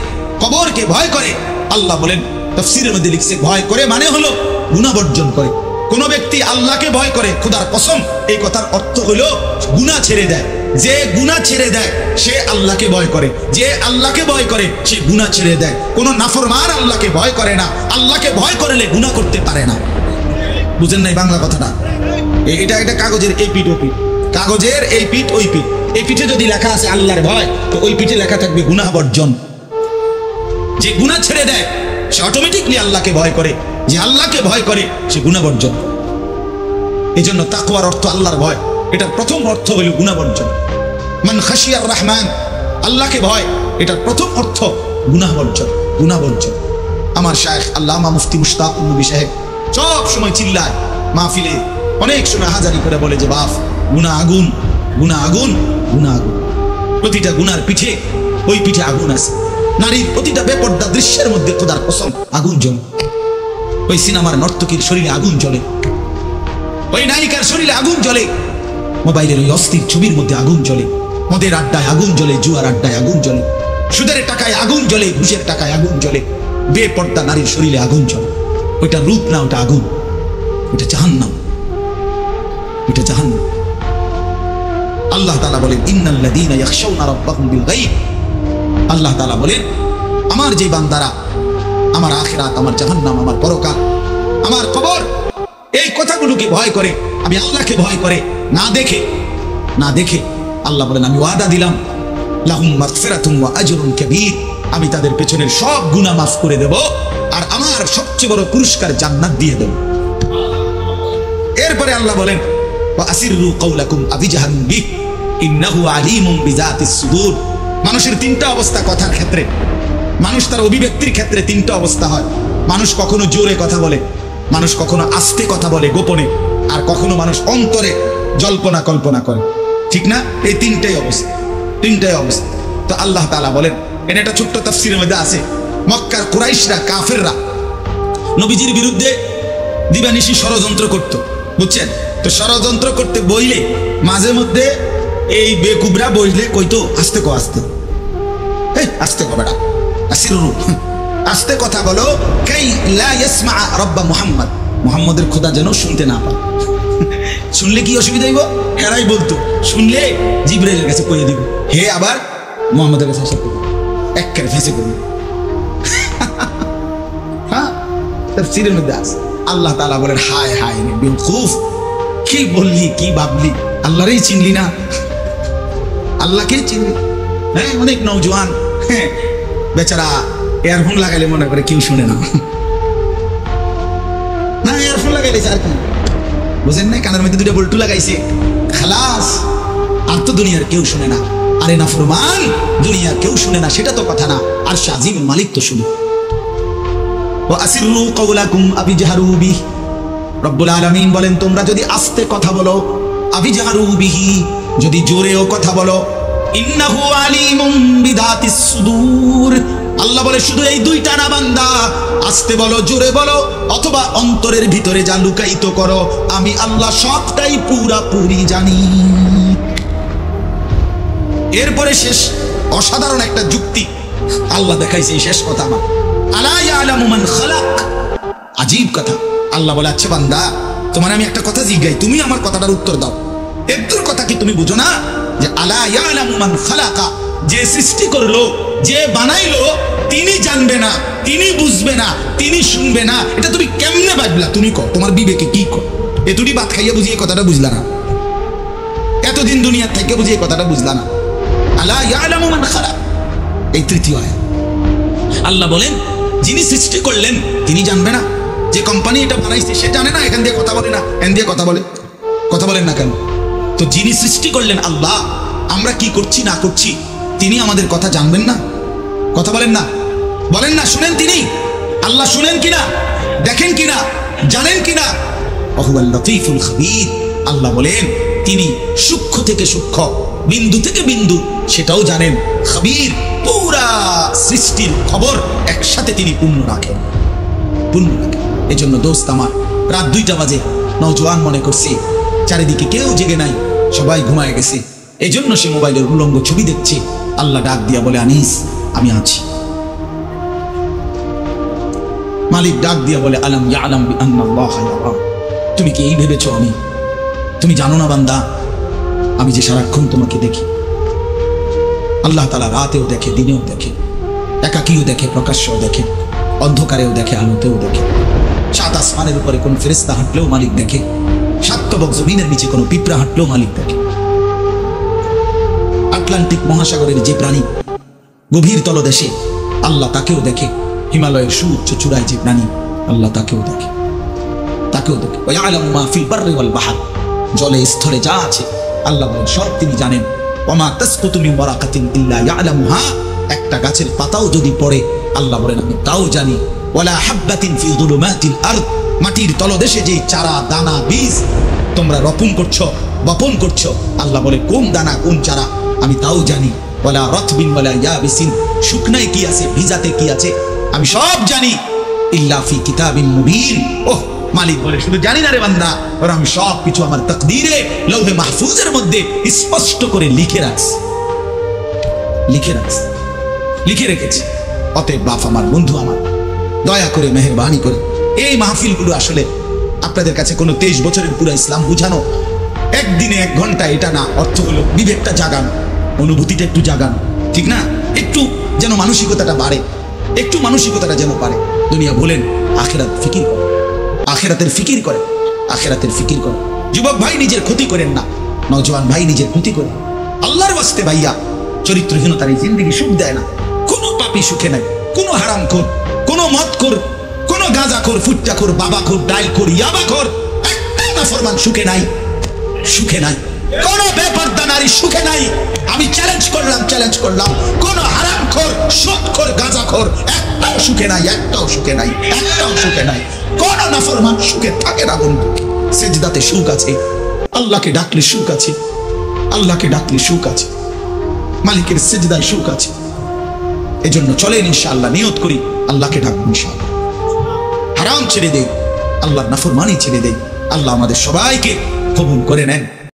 কবরকে ভয় করে, আল্লাহ বলেন, তাফসীরের মধ্যে লিখছে ভয় করে মানে হলো গুনাহ বর্জন করে। কোন ব্যক্তি আল্লাহকে ভয় করে, খোদার কসম, এই কথার অর্থ হলো গুনাহ ছেড়ে দেয়। যে গুনাহ ছেড়ে দেয় সে আল্লাহকে ভয় করে, যে আল্লাহকে ভয় করে সে গুনাহ ছেড়ে দেয়। কোন নাফরমান আল্লাহকে ভয় করে না, আল্লাহকে ভয় করলে গুনাহ করতে পারে না। বুঝেন নাই বাংলা কথাটা? এটা কাগজের এই পিঠ ও পিঠ, কাগজের এই পিঠ ওই পিঠ, এই পিঠে যদি লেখা আছে আল্লাহর ভয়, তো ওই পিঠে লেখা থাকবে গুনাহ বর্জন। যে গুনাহ ছেড়ে দেয় সে অটোমেটিকলি আল্লাহকে ভয় করে, যে আল্লাহকে ভয় করে সে গুনাহ বর্জন। এই জন্য তাকওয়ার অর্থ আল্লাহর ভয়, এটার প্রথম অর্থ হলো গুনাহ বর্জন। মান খাশিয়ার রহমান, আল্লাহকে ভয়, এটার প্রথম অর্থ গুনাহ বর্জন। আমার শায়েখ আল্লামা মুফতি মুশতাকুর নবী সাহেব সব সময় চিল্লায় মাহফিলে, অনেক সময় হাজারি করে বলে যে বাপ, গুনাহ আগুন, গুনাহ আগুন, গুনাহ আগুন। প্রতিটা গুনার পিঠে ওই পিঠে আগুন আছে। নারীর প্রতিটা বেপর্দা দৃশ্যের মধ্যে খোদার কসম আগুন জ্বলে। ওই সিনেমার নর্তকীর শরীরে আগুন জ্বলে, ওই নায়িকার শরীরে আগুন জ্বলে, মোবাইলের ওই অস্থির ছবির মধ্যে আগুন জ্বলে, মদের আড্ডায় আগুন জ্বলে, জুয়ার আড্ডায় আগুন জ্বলে, সুদের টাকায় আগুন জ্বলে, ঘুষের টাকায় আগুন জ্বলে, বেপর্দা নারীর শরীরে আগুন জ্বলে। ওইটা রূপ না, ওটা আগুন, ওটা জাহান্নাম, ওটা জাহান্নাম। আল্লাহ তাআলা বলেন, ইন্নাল্লাযীনা ইয়াখশাউনা রাব্বাহুম বিল গায়ব, আল্লাহ তাআলা বলেন আমার যে বান্দারা আমার আখিরাত, আমার জাহান্নাম, আমার পরকাল, আমার কবর, এই কথাগুলোকে ভয় করে, আমি আল্লাহকে ভয় করে, না দেখে আল্লাহ বলেন আমি ওয়াদা দিলাম, লাহুম মাগফিরাতুন ওয়া আজরুন কাবীর, আমি তাদের পেছনের সব গুনাহ মাফ করে দেব, আর আমার সবচেয়ে বড় পুরস্কার জান্নাত দিয়ে দেব। এরপরে আল্লাহ বলেন, ওয়া আসিররু কাওলাকুম আবিজাহারুন বিহ ইন্নাহু আলীমুম বিযাতিস সুদূর। মানুষের তিনটা অবস্থা কথার ক্ষেত্রে, মানুষ তার অভিব্যক্তির ক্ষেত্রে তিনটা অবস্থা হয়। মানুষ কখনো জোরে কথা বলে, মানুষ কখনো আস্তে কথা বলে গোপনে, আর কখনো মানুষ অন্তরে জল্পনা কল্পনা করে, ঠিক না? এই তিনটাই অবস্থা। তো আল্লাহ তাআলা বলেন এটা একটা ছোট্ট তাফসীরের মধ্যে আছে, মক্কার কুরাইশরা কাফেররা নবীজির বিরুদ্ধে দিবানিশি ষড়যন্ত্র করত, বুঝছেন? তো ষড়যন্ত্র করতে বইলে মাঝে মধ্যে এই বেকুবরা বইলে কইতো আস্তে কো, আস্তে আস্তে কো বেটা, আসিরু আস্তে কথা বলো, কাই লা ইয়াসমা রাব্বা মুহাম্মদ, মুহাম্মদের খোদা যেন শুনতে না পায়। শুনলে কি অসুবিধা হইব? হেরাই বলতো শুনলে জিবরাইলের কাছে কইয়ে দিব, হে আবার মুহাম্মদের কাছে আসা করবে, একবারে ফেঁসে করবে। হ্যাঁ, তাফসীরের মধ্যে আছে আল্লাহ তাআলা বলেন হায় হায় বেওকুফ, কি বললি কি ভাবলি, আল্লাহরই চিনলি না, আল্লাহকেই চিনলি। হ্যাঁ, অনেক নওজোয়ান বেচারা ইয়ারফোন লাগাইলে মনে করে কেউ শুনে না, না ইয়ারফোন লাগাইলে আর কি বুঝেন না, কানের মধ্যে দুটো বল্টু লাগাইছে, খালাস, আর তো দুনিয়ার কেউ শুনে না। আরে নাফরমান, দুনিয়ার কেউ শুনে না সেটা তো কথা না, আর শাজিম মালিক তো শুনে। ওয়া আসিরু কাওলাকুম আবিজহারু বিহি, রব্বুল আলামিন বলেন তোমরা যদি আস্তে কথা বলো, আবিজহারু বিহি, যদি জোরেও কথা বলো, ইন্নাহু আলিমুম বিদাতিস সুদূর, আল্লাহ বলে শুধু এই দুইটা না বান্দা, আস্তে বলো জোরে বলো অথবা অন্তরের ভিতরে যা লুকায়িত করো, আমি আল্লাহ সবটাই পুরাপুরি জানি। এরপরে শেষ অসাধারণ একটা যুক্তি আল্লাহ দেখাইছে, এই শেষ কথা আমার, আলা ইয়ালামু মান খালাক, আজীব কথা। আল্লাহ বলে আচ্ছা বান্দা, তোমার আমি একটা কথা জিজ্ঞাই, তুমি আমার কথাটার উত্তর দাও। একটুর কথা কি তুমি বুঝো না যে আলা ইয়ালামু মান খালাকা, যে সৃষ্টি করলো, যে বানাইলো, তিনি জানবে না, তিনি বুঝবে না, তিনি শুনবে না, এটা তুমি কেমনে ভাবলা? তুমি কর, তোমার বিবেকে কি কর? এতটি ভাত খাইয়া বুঝি এই কথাটা বুঝলা না? এতদিন দুনিয়ার থেকে বুঝি এই কথাটা বুঝলা না? আলা ইয়ালামু মান খালাক, এই তৃতীয় আয়াত। আল্লাহ বলেন যিনি সৃষ্টি করলেন তিনি জানবে না? যে কোম্পানি এটা বানাইছে সে জানে না? এখান দিয়ে কথা বলে না, এখান দিয়ে কথা বলে, কথা বলেন না কেন? তো যিনি সৃষ্টি করলেন আল্লাহ, আমরা কি করছি না করছি তিনি আমাদের কথা জানবেন না? কথা বলেন না, বলেন না, শুনেন তিনি? আল্লাহ শুনেন কিনা, দেখেন কিনা, জানেন কিনা? ওহুয়াল লতীফুল খবীর, আল্লাহ বলেন তিনি সূক্ষ্ম থেকে সূক্ষ্ম, বিন্দু থেকে বিন্দু সেটাও জানেন। খবীর, পুরা সৃষ্টির খবর একসাথে তিনি পূর্ণ রাখেন, পূর্ণ রাখেন। এজন্য দোস্ত আমার, রাত 2টা বাজে, নওজোয়ান মনে করছে চারিদিকে কেউ জেগে নাই, সবাই ঘুমায় গেছে, এই জন্য সে মোবাইলের উলঙ্গ ছবি দেখছে। আল্লাহ ডাক দিয়া বলে আনিস আমি আছি। মালিক ডাক দিয়া বলে আলাম ইয়ালাম বিআন্নাল্লাহা ইয়ারা, তুমি কি এই ভেবেছো আমি, তুমি জানো না বান্দা আমি যে সারাক্ষণ তোমাকে দেখি। আল্লাহ তাআলা রাতেও দেখে, দিনেও দেখে, একাকীও দেখে, প্রকাশ্যও দেখে, অন্ধকারেও দেখে, আলোতেও দেখে। 7 আসমানের উপরে কোন ফেরেশতা হাঁটলেও মালিক দেখে, 7 তবক জমিনের নিচে কোনো পিঁপড়া হাঁটলেও মালিক দেখে। আটলান্টিক মহাসাগরের যে প্রাণী গভীর তলদেশে, আল্লাহ তাকেও দেখে। হিমালয়ের সুউচ্চ চূড়ায় যে প্রাণী, আল্লাহ তাকেও দেখে, তাকেও দেখে। ওয়া ইয়ালামু মা ফিল বাররি ওয়াল বাহর, জলে স্থলে যা আছে আল্লাহ বলেন সব তিনি জানেন। ওয়া মা তাসকুতু মিন ওয়ারাকাতিন ইল্লা ইয়ালামুহা, একটা গাছের পাতাও যদি পড়ে আল্লাহ বলেন আমি তাও জানি। ওয়ালা হাববাতিন ফি যুলুমাতিল আরদ, মাটির তলদেশে যে চারা দানা বীজ তোমরা রোপণ করছো, বপন করছো, আল্লাহ বলে কোন দানা কোন চারা আমি তাও জানি। ওয়ালা রাতবিন ওয়ালা ইয়াবিসিন, শুকনায় কি আছে ভিজাতে কি আছে আমি সব জানি। ইল্লা ফি কিতাবিন মুবিন, ওহ মালিক বলে শুধু জানি না রে বান্দা, আর আমি সব কিছু আমার তাকদীরে লৌহে মাহফুজের মধ্যে স্পষ্ট করে লিখে রাখছি, লিখে রাখছি, লিখে রেখেছি। অতএব বাপ আমার, বন্ধু আমার, দয়া করে মেহেরবানি করে এই মাহফিলগুলো আসলে আপনাদের কাছে কোনো 23 বছরের পুরো ইসলাম বুঝানো, একদিনে 1 ঘন্টা এটা না, অর্থ হলো বিবেকটা জাগানো, অনুভূতিটা একটু জাগানো, ঠিক না? একটু যেন মানসিকতাটা বাড়ে, একটু মানসিকতাটা যেন বাড়ে। দুনিয়া বলেন আখিরাত ফিকির করে, আখিরাতের ফিকির করে, আখিরাতের ফিকির করে। যুবক ভাই নিজের ক্ষতি করেন না, নওজোয়ান ভাই নিজের ক্ষতি করেন। আল্লাহর ওয়াস্তে ভাইয়া, চরিত্রহীনতার এই জিন্দেগি সুখ দেয় না। কোনো পাপী সুখে নাই, কোনো হারামখোর, কোনো মদখোর, কোনো গাঁজাখোর, ফুট্টাখোর, বাবাখোর, ডাইলখোর, ইয়াবাখোর, একটা নাফরমান সুখে নাই, সুখে নাই। কোন বেপরদা নারী সুখে নাই। আমি চ্যালেঞ্জ করলাম, চ্যালেঞ্জ করলাম, কোন হারামখোর, সুদখোর, গাঁজাখোর একটাও সুখে নাই, একটাও সুখে নাই, একটাও সুখে নাই। কোন নাফরমান সুখে থাকে না বন্ধু। সেজদাতে সুখ আছে, আল্লাহকে ডাকলে সুখ আছে, আল্লাহকে ডাকলে সুখ আছে, মালিকের সেজদায় সুখ আছে। এজন্য চলেন ইনশাআল্লাহ নিয়ত করি আল্লাহকে ডাকবো ইনশাআল্লাহ, হারাম ছেড়ে দেই, আল্লাহর নাফরমানি ছেড়ে দেই। আল্লাহ আমাদের সবাইকে কবুল করে নেন।